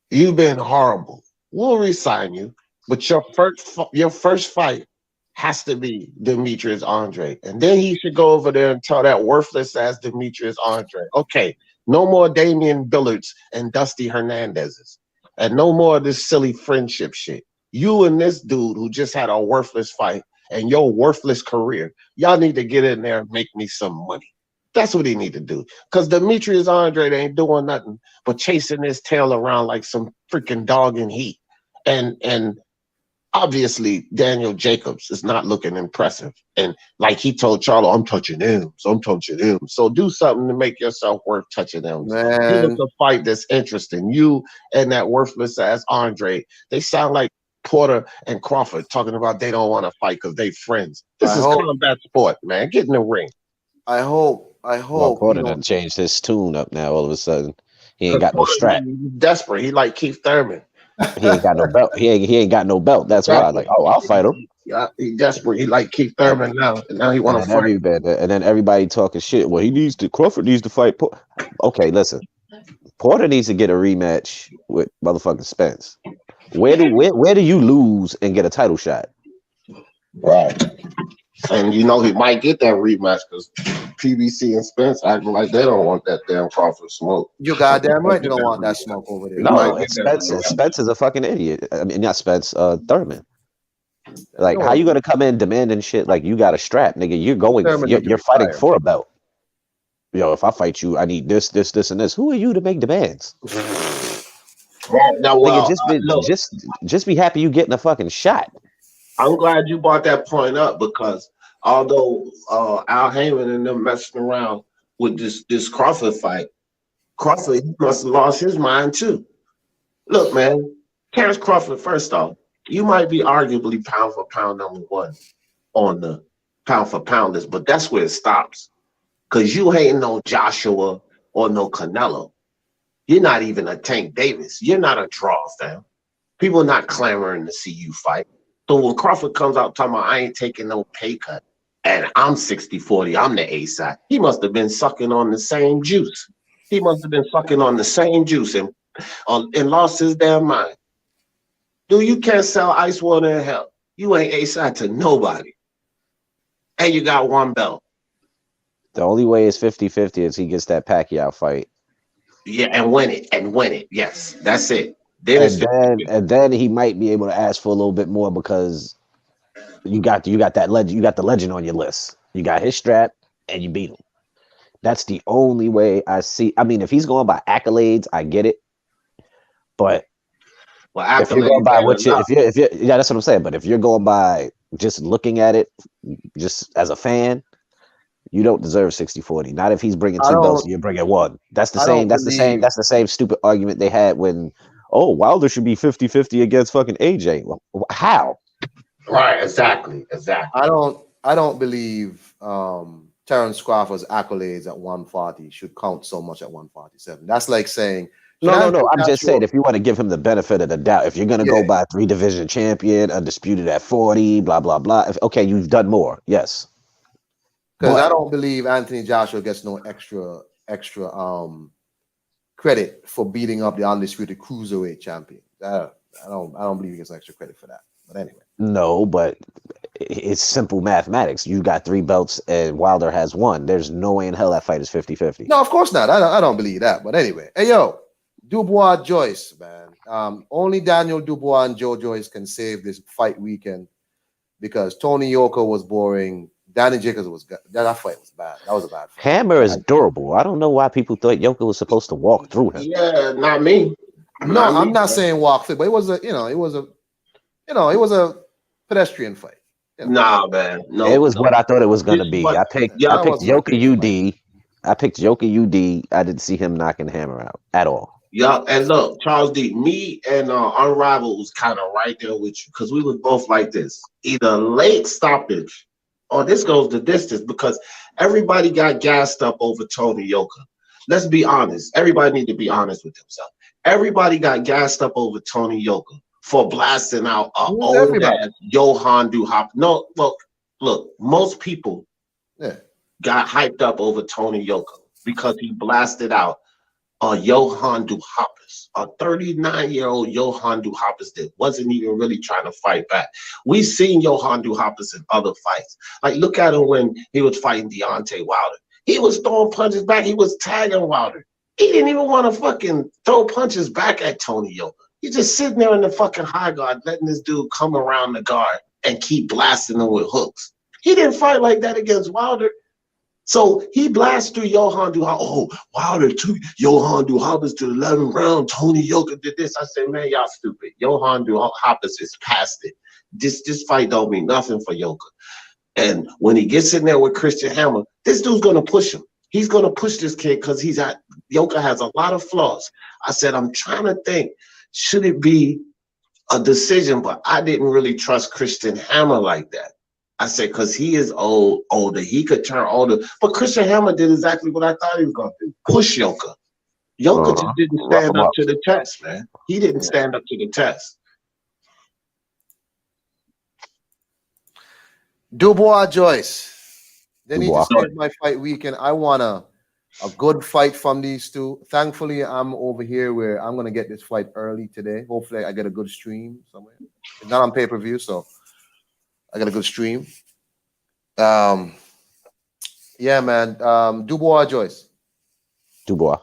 You've been horrible. We'll resign you, but your first fight has to be Demetrius Andre. And then he should go over there and tell that worthless ass Demetrius Andre, okay, no more Damian Billards and Dusty Hernandez's. And no more of this silly friendship shit. You and this dude who just had a worthless fight and your worthless career, y'all need to get in there and make me some money. That's what he need to do. Because Demetrius Andre ain't doing nothing but chasing his tail around like some freaking dog in heat. And obviously, Daniel Jacobs is not looking impressive. And like he told Charlo, I'm touching him. So do something to make yourself worth touching him. Man. Give us a fight that's interesting. You and that worthless ass Andre, they sound like Porter and Crawford talking about they don't want to fight because they friends. This is combat sport, man. Get in the ring. I hope. Well, Porter done changed his tune up now all of a sudden. He ain't got no strap. He's desperate. He like Keith Thurman. He ain't got no belt. He ain't got no belt. That's why. Like, oh, I'll fight him. Yeah, he desperate. He like Keith Thurman now, and now he want to fight. And then everybody talking shit. Well, Crawford needs to fight. Okay, listen. Porter needs to get a rematch with motherfucking Spence. Where do you lose and get a title shot? Right. And you know he might get that rematch because PBC and Spence acting like they don't want that damn Crawford smoke. You goddamn right they don't want that smoke over there. No, Spence is a fucking idiot. I mean, not Spence, Thurman. Like, how you gonna come in demanding shit like you got a strap, nigga? You're fighting for a belt. Yo, if I fight you, I need this, and this. Who are you to make demands? Now, just be happy you getting a fucking shot. I'm glad you brought that point up because although Al Heyman and them messing around with this Crawford fight, Crawford must have lost his mind too. Look, man, Terrence Crawford, first off, you might be arguably pound for pound number one on the pound for pound list, but that's where it stops. Because you ain't no Joshua or no Canelo. You're not even a Tank Davis. You're not a draw, fam. People are not clamoring to see you fight. So when Crawford comes out talking about I ain't taking no pay cut and I'm 60-40, I'm the A side, he must have been sucking on the same juice. And lost his damn mind. Dude, you can't sell ice water in hell. You ain't A side to nobody. And you got one belt. The only way is 50-50 is he gets that Pacquiao fight. Yeah, and win it. Yes, that's it. And then he might be able to ask for a little bit more because you got that legend, you got the legend on your list. You got his strap and you beat him. That's the only way I see. I mean, if he's going by accolades, I get it. But if you're going by that's what I'm saying. But if you're going by just looking at it, just as a fan, you don't deserve 60-40. Not if he's bringing two belts and you're bringing one. That's the same stupid argument they had when, Wilder should be 50-50 against fucking AJ. Well, how? Right, exactly. I don't believe Terrence Crawford's accolades at 140 should count so much at 147. That's like saying no. I'm just saying if you want to give him the benefit of the doubt, if you're gonna go by 3-division champion, undisputed at 40, blah blah blah. Okay, you've done more, yes. Because I don't believe Anthony Joshua gets no extra credit for beating up the undisputed cruiserweight champion. I don't believe he gets extra credit for that. But anyway. No, but it's simple mathematics. You got 3 belts and Wilder has 1. There's no way in hell that fight is 50-50. No, of course not. I don't believe that. But anyway. Hey, yo, Dubois Joyce, man. Only Daniel Dubois and Joe Joyce can save this fight weekend because Tony Yoka was boring. Danny Jacobs was good. That fight was bad. That was a bad fight. Hammer is durable. I don't know why people thought Yoka was supposed to walk through him. Yeah, not me. No, I'm not saying walk through, but it was a pedestrian fight. Nah, man. No, it was what I thought it was going to be. I picked Yoka UD. I picked Yoka UD. I didn't see him knocking Hammer out at all. Yeah, and look, Charles D, me and Unrivaled was kind of right there with you because we was both like this. Either late stoppage or this goes the distance because everybody got gassed up over Tony Yoka. Let's be honest. Everybody need to be honest with themselves. Everybody got gassed up over Tony Yoka for blasting out an Who's old everybody? ass Johan Duhop. No, look, most people got hyped up over Tony Yoka because he blasted out Johan Duhopis, a 39-year-old Johan Duhopis that wasn't even really trying to fight back. We've seen Johan Duhopis in other fights. Like, look at him when he was fighting Deontay Wilder. He was throwing punches back. He was tagging Wilder. He didn't even want to fucking throw punches back at Tony Yoka. He's just sitting there in the fucking high guard, letting this dude come around the guard and keep blasting him with hooks. He didn't fight like that against Wilder. So he blasts through Johan Duhopis. Oh, Wilder took Johan Duhopis to the 11th round. Tony Yoka did this. I said, man, y'all stupid. Johan Duhopis is past it. This fight don't mean nothing for Yoka. And when he gets in there with Christian Hammer, this dude's gonna push him. He's gonna push this kid because Yoka has a lot of flaws. I said, I'm trying to think, should it be a decision? But I didn't really trust Christian Hammer like that. I said, because he is older. He could turn older. But Christian Hammer did exactly what I thought he was going to do. Push Yoka. Yoka just didn't stand up to the test, man. He didn't stand up to the test. Dubois, Joyce. They need to start my fight weekend. I want a good fight from these two. Thankfully, I'm over here where I'm going to get this fight early today. Hopefully, I get a good stream somewhere. It's not on pay-per-view, so I got a good stream. Yeah, man. Dubois, Joyce. Dubois.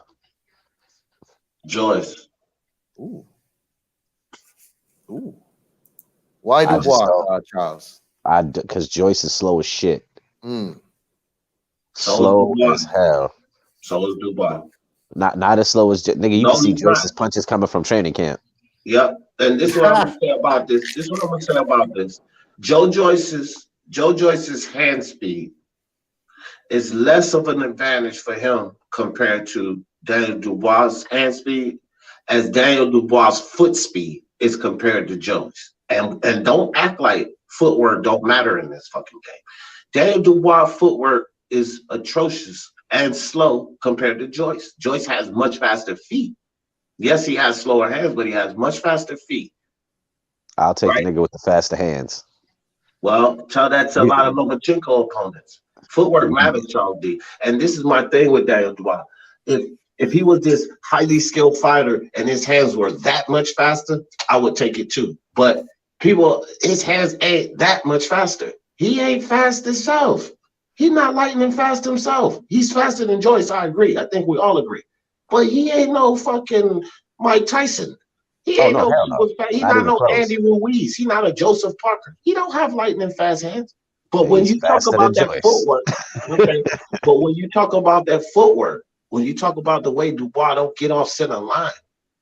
Joyce. Ooh. Why Dubois, Charles? Because Joyce is slow as shit. So slow as hell. So is Dubois. Not as slow as nigga. You can see Joyce's punches coming from training camp. Yep. And this is what I'm gonna say about this. Joe Joyce's hand speed is less of an advantage for him compared to Daniel Dubois' hand speed, as Daniel Dubois' foot speed is compared to Joyce. And don't act like footwork don't matter in this fucking game. Daniel Dubois' footwork is atrocious and slow compared to Joyce. Joyce has much faster feet. Yes, he has slower hands, but he has much faster feet. I'll take the nigga with the faster hands. Well, tell that to a lot of Lomachenko opponents. Footwork matters, Charles D. And this is my thing with Daniel Dubois. If he was this highly skilled fighter and his hands were that much faster, I would take it too. But his hands ain't that much faster. He ain't fast himself. He's not lightning fast himself. He's faster than Joyce, I agree. I think we all agree. But he ain't no fucking Mike Tyson. He ain't He's not no Andy Ruiz. He's not a Joseph Parker. He don't have lightning fast hands. But when you talk about that footwork, but when you talk about that footwork, when you talk about the way Dubois don't get off center line,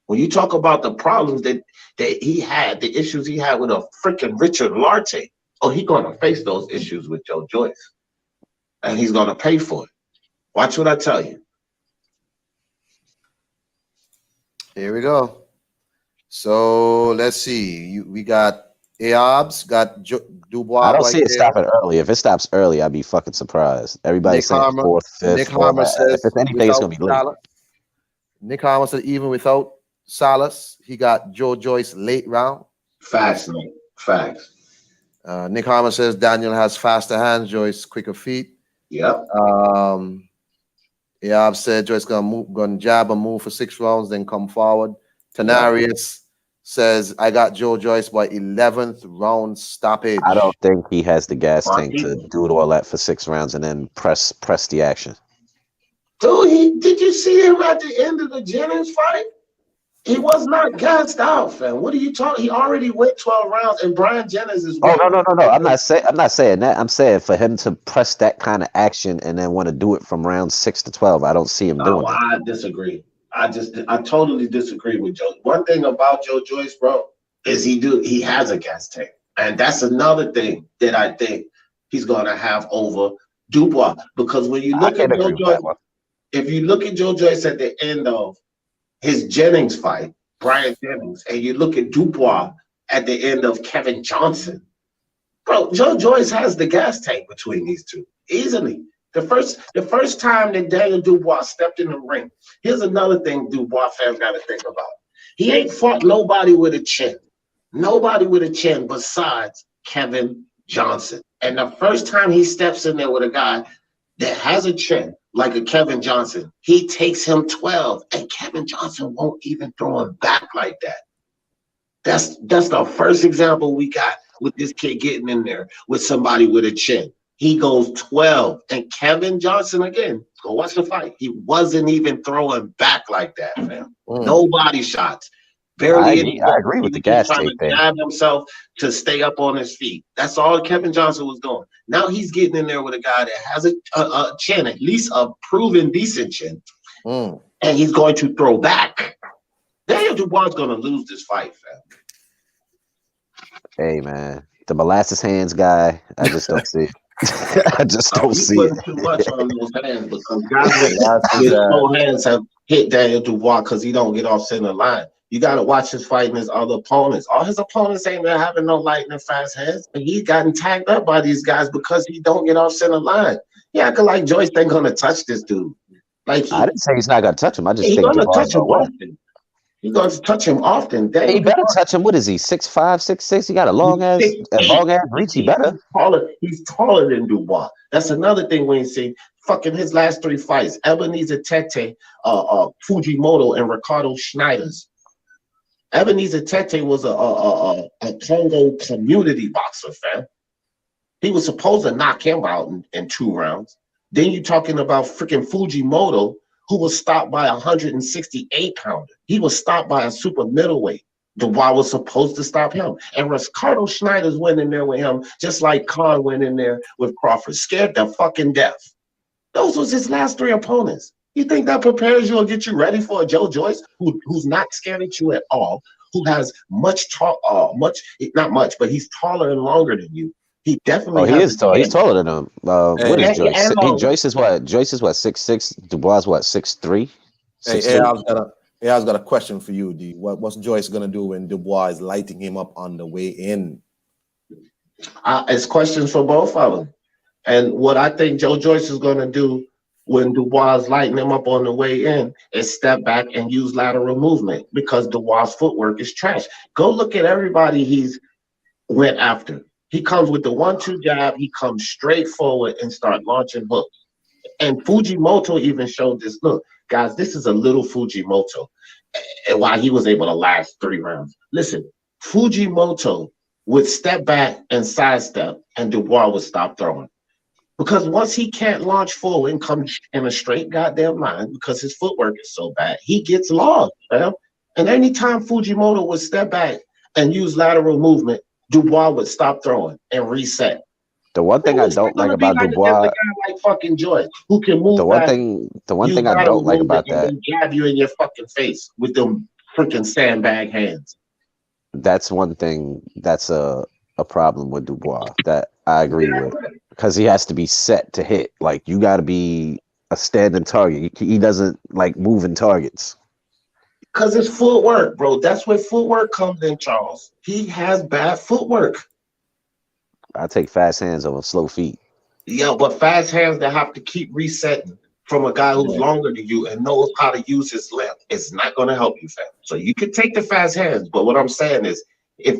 when you talk about the problems that he had, the issues he had with a freaking Richard Larte, he's gonna face those issues with Joe Joyce, and he's gonna pay for it. Watch what I tell you. Here we go. So let's see. We got Aobs, got Dubois. I don't see it stopping early. If it stops early, I'd be fucking surprised. Everybody's saying fourth, fifth. Nick Harmer says, if it's anything, it's gonna be late. Nick Harmer said even without Salas, he got Joe Joyce late round. Facts, Nick. Facts. Nick Harmer says Daniel has faster hands, Joyce quicker feet. Yep. I've said Joyce gonna jab and move for 6 rounds, then come forward. Tenarius says I got Joe Joyce by 11th round stoppage. I don't think he has the gas tank to do it all that for 6 rounds and then press the action. Dude, did you see him at the end of the Jennings fight? He was not gassed out, fam. What are you talking? He already went 12 rounds, and Brian Jennings is. No. I'm not saying that. I'm saying for him to press that kind of action and then want to do it from round 6 to 12. I don't see him doing it. I disagree. I totally disagree with Joe. One thing about Joe Joyce, bro, is he has a gas tank, and that's another thing that I think he's gonna have over Dubois, because when you look at Joe Joyce, if you look at Joe Joyce at the end of his Jennings fight, Brian Jennings, and you look at Dubois at the end of Kevin Johnson, bro, Joe Joyce has the gas tank between these two easily. The first time that Daniel Dubois stepped in the ring, here's another thing Dubois fans got to think about. He ain't fought nobody with a chin. Nobody with a chin besides Kevin Johnson. And the first time he steps in there with a guy that has a chin like a Kevin Johnson, he takes him 12, and Kevin Johnson won't even throw him back like that. That's the first example we got with this kid getting in there with somebody with a chin. He goes 12, and Kevin Johnson, again, go watch the fight. He wasn't even throwing back like that, man. No body shots. Barely. I agree with the gas trying tape to thing. jab himself to stay up on his feet. That's all Kevin Johnson was doing. Now he's getting in there with a guy that has a chin, at least a proven decent chin, and he's going to throw back. Daniel Dubois is going to lose this fight, fam. Hey, man, the molasses hands guy, I just don't see it. I just don't see it. Too much on those hands because guys with slow hands have hit Daniel Dubois because he don't get off center line. You got to watch his fighting his other opponents. All his opponents ain't there having no lightning fast hands. And he's gotten tagged up by these guys because he don't get off center line. Yeah, I could like Joyce ain't going to touch this dude. Like I didn't say he's not going to touch him. I just he's think going to touch him away. often. He's going to touch him often. He better touch him. What is he? 6'5", 6'6"? He got a long ass reach. He better. He's taller than Dubois. That's another thing we ain't seen. Fucking his last 3 fights: Ebenezer Tete, Fujimoto, and Ricardo Schneiders. Ebenezer Tete was a Congo community boxer, fam. He was supposed to knock him out in 2 rounds. Then you're talking about freaking Fujimoto, who was stopped by a 168-pounder. He was stopped by a super middleweight. Dubois was supposed to stop him. And Ricardo Schneiders went in there with him, just like Khan went in there with Crawford, scared to fucking death. Those was his last 3 opponents. You think that prepares you or get you ready for a Joe Joyce who's not scared at you at all, who has not much, but he's taller and longer than you. He definitely he is tall. He's taller than him. What is Joyce? Joyce is what? 6'6". Dubois is what? 6'3". Hey, I've got a question for you, D. What's Joyce gonna do when Dubois is lighting him up on the way in? It's questions for both of them. And what I think Joe Joyce is gonna do when Dubois is lighting him up on the way in is step back and use lateral movement because Dubois' footwork is trash. Go look at everybody he's went after. He comes with the 1-2 jab. He comes straight forward and start launching hooks. And Fujimoto even showed this. Look, guys, this is a little Fujimoto. And why he was able to last 3 rounds. Listen, Fujimoto would step back and sidestep, and Dubois would stop throwing. Because once he can't launch forward and come in a straight goddamn line because his footwork is so bad, he gets lost, man. And anytime Fujimoto would step back and use lateral movement, Dubois would stop throwing and reset. The one thing I don't like about Dubois, a guy like fucking Joyce, who can move. The one thing I don't like about that, and jab you in your fucking face with them freaking sandbag hands. That's one thing that's a problem with Dubois that I agree with, because he has to be set to hit. Like, you got to be a standing target. He doesn't like moving targets. Because it's footwork, bro. That's where footwork comes in, Charles. He has bad footwork. I take fast hands over slow feet. Yeah, but fast hands that have to keep resetting from a guy who's longer than you and knows how to use his left, it's not going to help you, fam. So you can take the fast hands, but what I'm saying is, if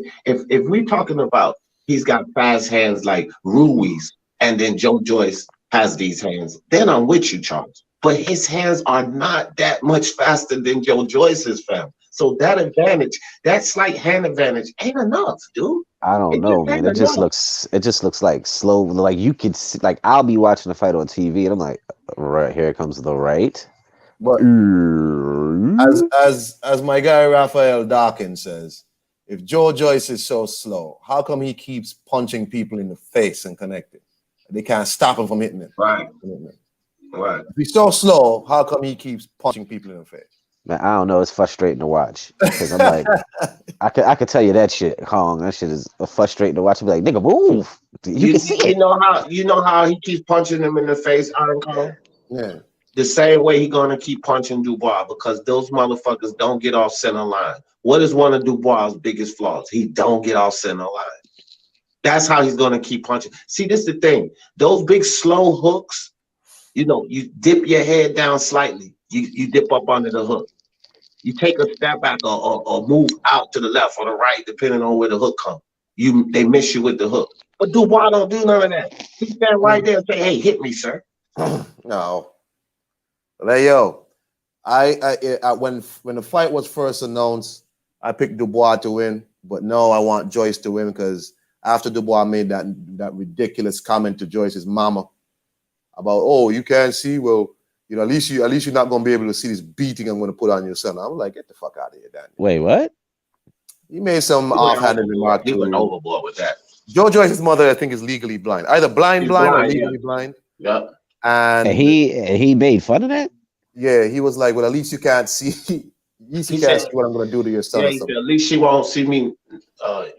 we're talking about he's got fast hands like Ruiz, and then Joe Joyce has these hands, then I'm with you, Charles. But his hands are not that much faster than Joe Joyce's, fam. So that advantage, that slight hand advantage, ain't enough, dude. I don't know, man. It just looks like slow. Like, you could see, like, I'll be watching the fight on TV, and I'm like, right here comes the right. But as my guy Raphael Dawkins says, if Joe Joyce is so slow, how come he keeps punching people in the face and connecting? They can't stop him from hitting it. Right. If he's so slow, how come he keeps punching people in the face? Man, I don't know. It's frustrating to watch, because I'm like, I could tell you that shit, Hong. That shit is frustrating to watch. I'll be like, nigga, move. You can see it. You know how he keeps punching them in the face, Iron Kong? Yeah. The same way he's gonna keep punching Dubois, because those motherfuckers don't get off center line. What is one of Dubois' biggest flaws? He don't get off center line. That's how he's gonna keep punching. See, this is the thing. Those big slow hooks, you know, you dip your head down slightly. You dip up under the hook. You take a step back or move out to the left or the right, depending on where the hook comes. They miss you with the hook. But Dubois don't do none of that. He stand right there and say, "Hey, hit me, sir." No. Hey, yo, when the fight was first announced, I picked Dubois to win, but no, I want Joyce to win because after Dubois made that ridiculous comment to Joyce's mama about, oh, you can't see, well, you know, at least you're not gonna be able to see this beating I'm gonna put on your son. I'm like, get the fuck out of here, Daniel. Wait, what? He made some offhanded remark. He went overboard with that. Joe Joyce's mother, I think, is legally blind, either blind or legally blind. Yeah. And he made fun of that. Yeah, he was like, well, at least you can't see. He can't see what I'm going to do to your son. Yeah, he said, at least she won't see me.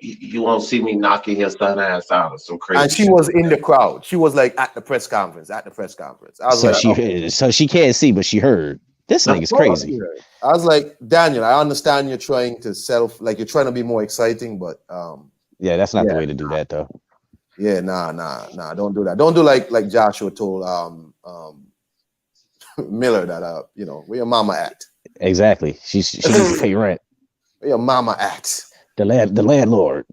You won't see me knocking his son ass out or some crazy. And she was in the crowd. She was like at the press conference. I was so she can't see, but she heard. This nigga's crazy. I was like, Daniel, I understand you're trying to you're trying to be more exciting, but yeah, that's not the way to do that, though. Yeah, nah, don't do that. Don't do like Joshua told Miller that you know, where your mama at. Exactly. She needs to pay rent. Where your mama at. The landlord.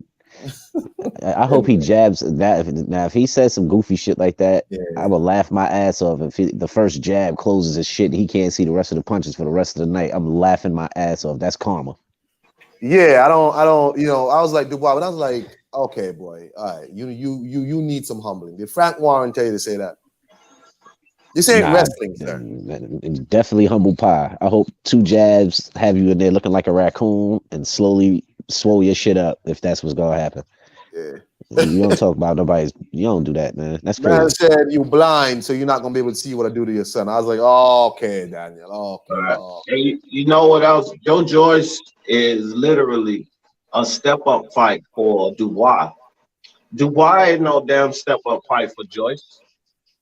I hope he jabs that. Now, if he says some goofy shit like that, I will laugh my ass off. If the first jab closes his shit and he can't see the rest of the punches for the rest of the night, I'm laughing my ass off. That's karma. Yeah, I don't. You know, I was like Dubois, but I was like, okay, boy, all right, you need some humbling. Did Frank Warren tell you to say that? This ain't wrestling, sir. Definitely humble pie. I hope 2 jabs have you in there looking like a raccoon and slowly swole your shit up if that's what's gonna happen. Yeah. You don't talk about nobody's. You don't do that, man. That's crazy. Man said you blind, so you're not gonna be able to see what I do to your son. I was like, oh, okay, Daniel. Okay. And you know what else? Joe Joyce is literally a step-up fight for Dubois. Dubois ain't no damn step-up fight for Joyce.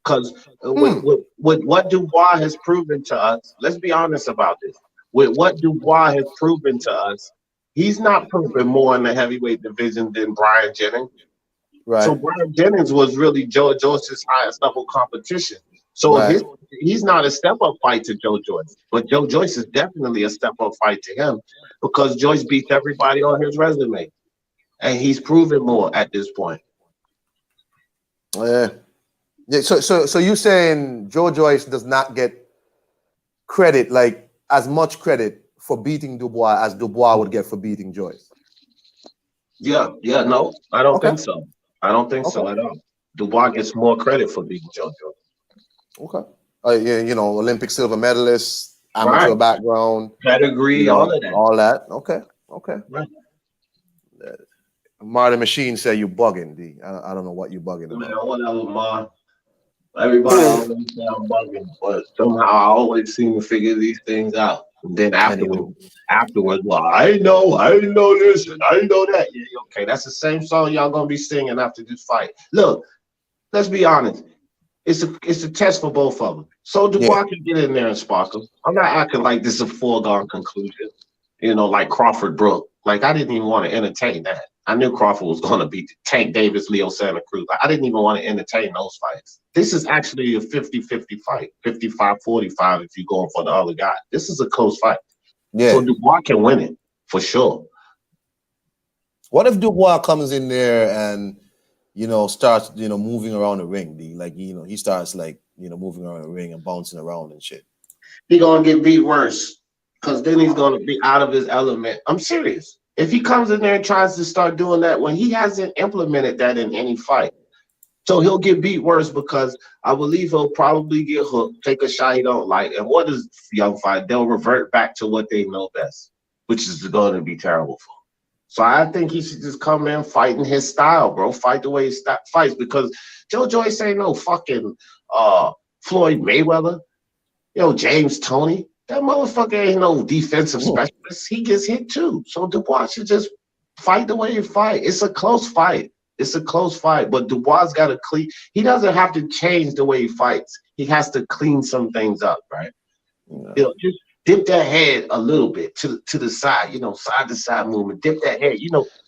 Because with what Dubois has proven to us, let's be honest about this. With what Dubois has proven to us, he's not proven more in the heavyweight division than Brian Jennings. Right. So Brian Jennings was really Joe Joyce's highest level competition. So he's not a step-up fight to Joe Joyce, but Joe Joyce is definitely a step-up fight to him because Joyce beats everybody on his resume, and he's proven more at this point. Yeah. So you're saying Joe Joyce does not get credit, like as much credit for beating Dubois as Dubois would get for beating Joyce? Yeah, no, I don't think so. I don't think so at all. Dubois gets more credit for beating Joe Joyce. Okay. Yeah, you know, Olympic silver medalist, amateur background, pedigree, all of that. All that. Okay. Right. Marty Machine said you bugging, D. I don't know what you bugging about. Man, whatever, Ma. Everybody always say I'm bugging, but somehow I always seem to figure these things out. And then afterwards, well, I know this and I know that. Yeah, okay, that's the same song y'all gonna be singing after this fight. Look, let's be honest. It's a test for both of them. So Dubois can get in there and sparkle. I'm not acting like this is a foregone conclusion. You know, like Crawford Brook. Like I didn't even want to entertain that. I knew Crawford was going to beat Tank Davis, Leo Santa Cruz. Like, I didn't even want to entertain those fights. This is actually a 50-50 fight, 55-45 if you're going for the other guy. This is a close fight. Yeah. So Dubois can win it for sure. What if Dubois comes in there and, you know, starts, you know, moving around the ring? Like, you know, he starts like, you know, moving around the ring and bouncing around and shit. He's going to get beat worse because then he's going to be out of his element. I'm serious. If he comes in there and tries to start doing that when he hasn't implemented that in any fight, so he'll get beat worse because I believe he'll probably get hooked, take a shot he don't like, and what is young fight? They'll revert back to what they know best, which is going to be terrible for him. So I think he should just come in fighting his style, bro. Fight the way he fights because Joe Joyce ain't no fucking Floyd Mayweather, James Toney. That motherfucker ain't no defensive specialist. He gets hit too. So Dubois should just fight the way he fight. It's a close fight. But Dubois got to clean. He doesn't have to change the way he fights. He has to clean some things up, right? Yeah. Just dip that head a little bit to the side, side to side movement. Dip that head,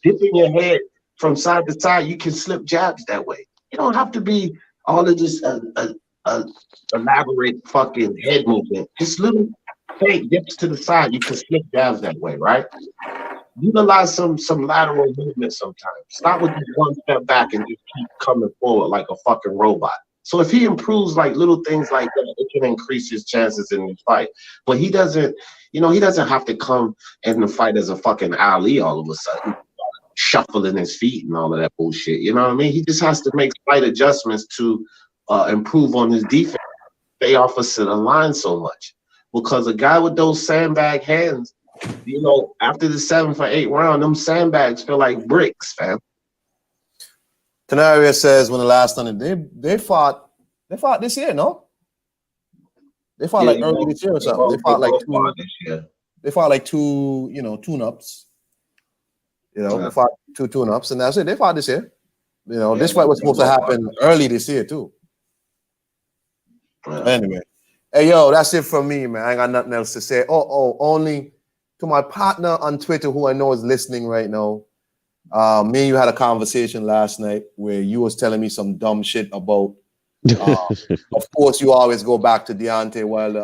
dipping your head from side to side. You can slip jabs that way. You don't have to be all of this elaborate fucking head movement. Just little fake dips to the side, you can slip jabs that way, right? Utilize some lateral movement sometimes. Stop with this one step back and just keep coming forward like a fucking robot. So if he improves like little things like that, it can increase his chances in the fight. But he doesn't, he doesn't have to come in the fight as a fucking Ali all of a sudden, shuffling his feet and all of that bullshit. You know what I mean? He just has to make slight adjustments to improve on his defense. Stay off us to the line so much. Because a guy with those sandbag hands, after the 7 for 8 round, them sandbags feel like bricks, fam. Tenaria says when the last time they fought this year, no? They fought like early this year or something. They fought like two tune-ups. They fought two tune-ups, and that's it. They fought this year. This fight was supposed to happen early this year too. Anyway. Hey, yo, that's it from me, man. I ain't got nothing else to say. Only to my partner on Twitter who I know is listening right now. Me and you had a conversation last night where you was telling me some dumb shit about, of course, you always go back to Deontay Wilder,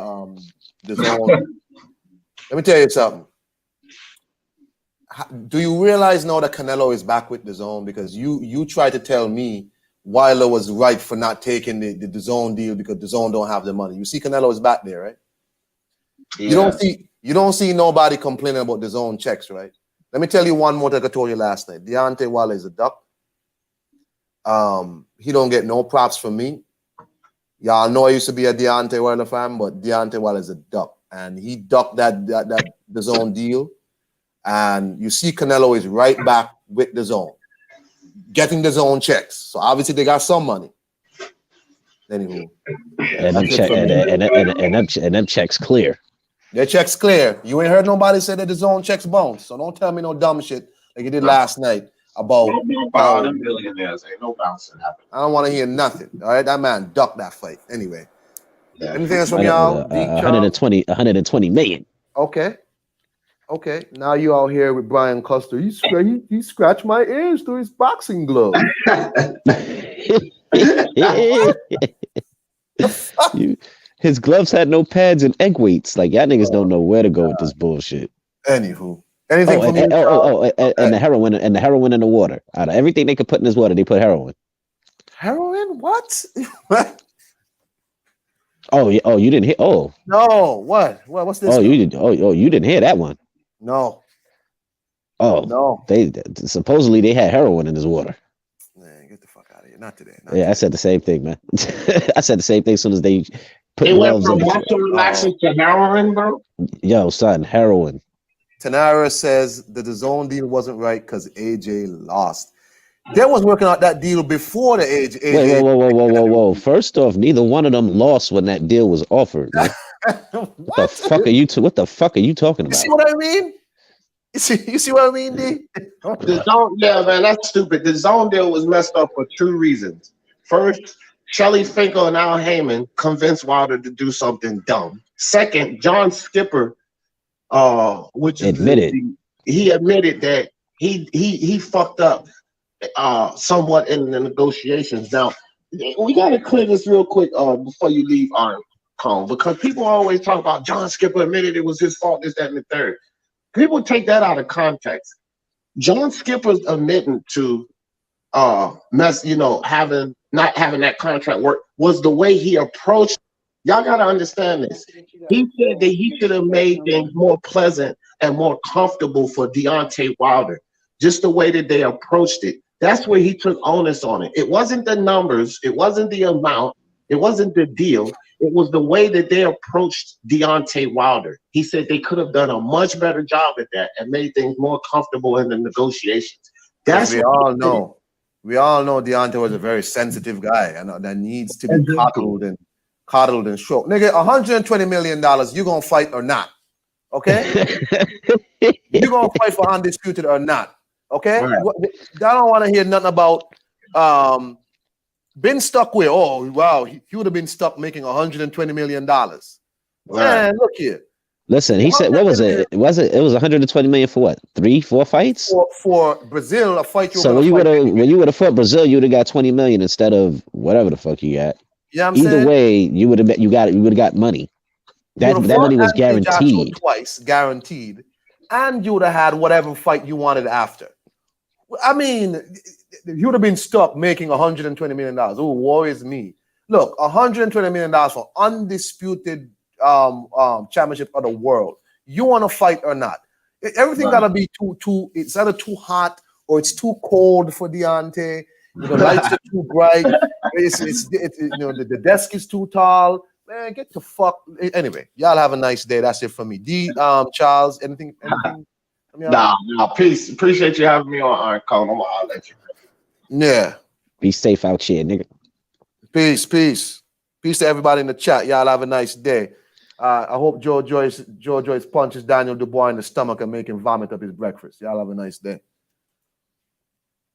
the zone. Let me tell you something. Do you realize now that Canelo is back with the zone? Because you tried to tell me Wilder was right for not taking the zone deal because the zone don't have the money. You see Canelo is back there, right? Yeah. You don't see nobody complaining about the zone checks, right? Let me tell you one more thing I told you last night. Deontay Wilder is a duck. He don't get no props from me. Y'all know I used to be a Deontay Wilder fan, but Deontay Wilder is a duck. And he ducked the zone deal. And you see Canelo is right back with the zone, getting the zone checks. So obviously they got some money. Anywho. And them checks clear. Their checks clear. You ain't heard nobody say that the zone checks bounce. So don't tell me no dumb shit like you did last night about them billionaires. Ain't no bouncing happening. I don't want to hear nothing. All right, that man ducked that fight. Anyway. Yeah. Anything else from y'all? 120 million. Okay. Now you out here with Brian Custer. He scratched my ears through his boxing glove. His gloves had no pads and egg weights. Like, y'all niggas don't know where to go with this bullshit. Anywho. Anything from and the heroin and the water. Out of everything they could put in this water, they put heroin. Heroin? What? Oh, you didn't hear? Oh. No, what? What's this? You didn't hear that one. No. Oh. No. They supposedly they had heroin in this water. Man, get the fuck out of here. Not today. I said the same thing, man. I said the same thing as soon as they put went from muscle relaxing to heroin, bro. Yo, son, heroin. Tanara says the DAZN deal wasn't right because AJ lost. They was working out that deal before the AJ. Wait, whoa. First off, neither one of them lost when that deal was offered. What the fuck are you talking about? You see what I mean? You see what I mean, D? The zone, yeah, man, that's stupid. The zone deal was messed up for 2 reasons. First, Shelly Finkel and Al Heyman convinced Wilder to do something dumb. Second, John Skipper, he admitted that he fucked up somewhat in the negotiations. Now, we gotta clear this real quick before you leave our call, because people always talk about John Skipper admitted it was his fault, this, that, and the third. People take that out of context. John Skipper's admitting to not having that contract work was the way he approached. Y'all gotta understand this. He said that he should have made things more pleasant and more comfortable for Deontay Wilder, just the way that they approached it. That's where he took onus on it. It wasn't the numbers, it wasn't the amount, it wasn't the deal. It was the way that they approached Deontay Wilder. He said they could have done a much better job at that and made things more comfortable in the negotiations. That's we all know. We all know Deontay was a very sensitive guy and that needs to be coddled and stroked. Nigga, $120 million, you gonna fight or not? Okay? You gonna fight for undisputed or not? Okay? Right. I don't want to hear nothing about been stuck with. Oh wow, he would have been stuck making $120 million. Right. Man, look here. Listen, he said, what was it? It was $120 million for what? 3-4 fights? For Brazil, a fight. So when you would have fought Brazil, you would have got $20 million instead of whatever the fuck you got. Yeah, Either way, you would have got money. That money was guaranteed. Twice, guaranteed, and you would have had whatever fight you wanted after. I mean, you would have been stuck making $120 million. Oh, woe is me. Look, $120 million for undisputed championship of the world. You want to fight or not? Everything gotta be too. It's either too hot or it's too cold for Deontay. The lights are too bright. The desk is too tall. Man, get the fuck. Anyway, y'all have a nice day. That's it for me. Charles, anything? Nah, peace. Appreciate you having me on, Callum. I'll let you. Yeah. Be safe out here, nigga. Peace to everybody in the chat. Y'all have a nice day. I hope Joyce punches Daniel Dubois in the stomach and make him vomit up his breakfast. Y'all have a nice day.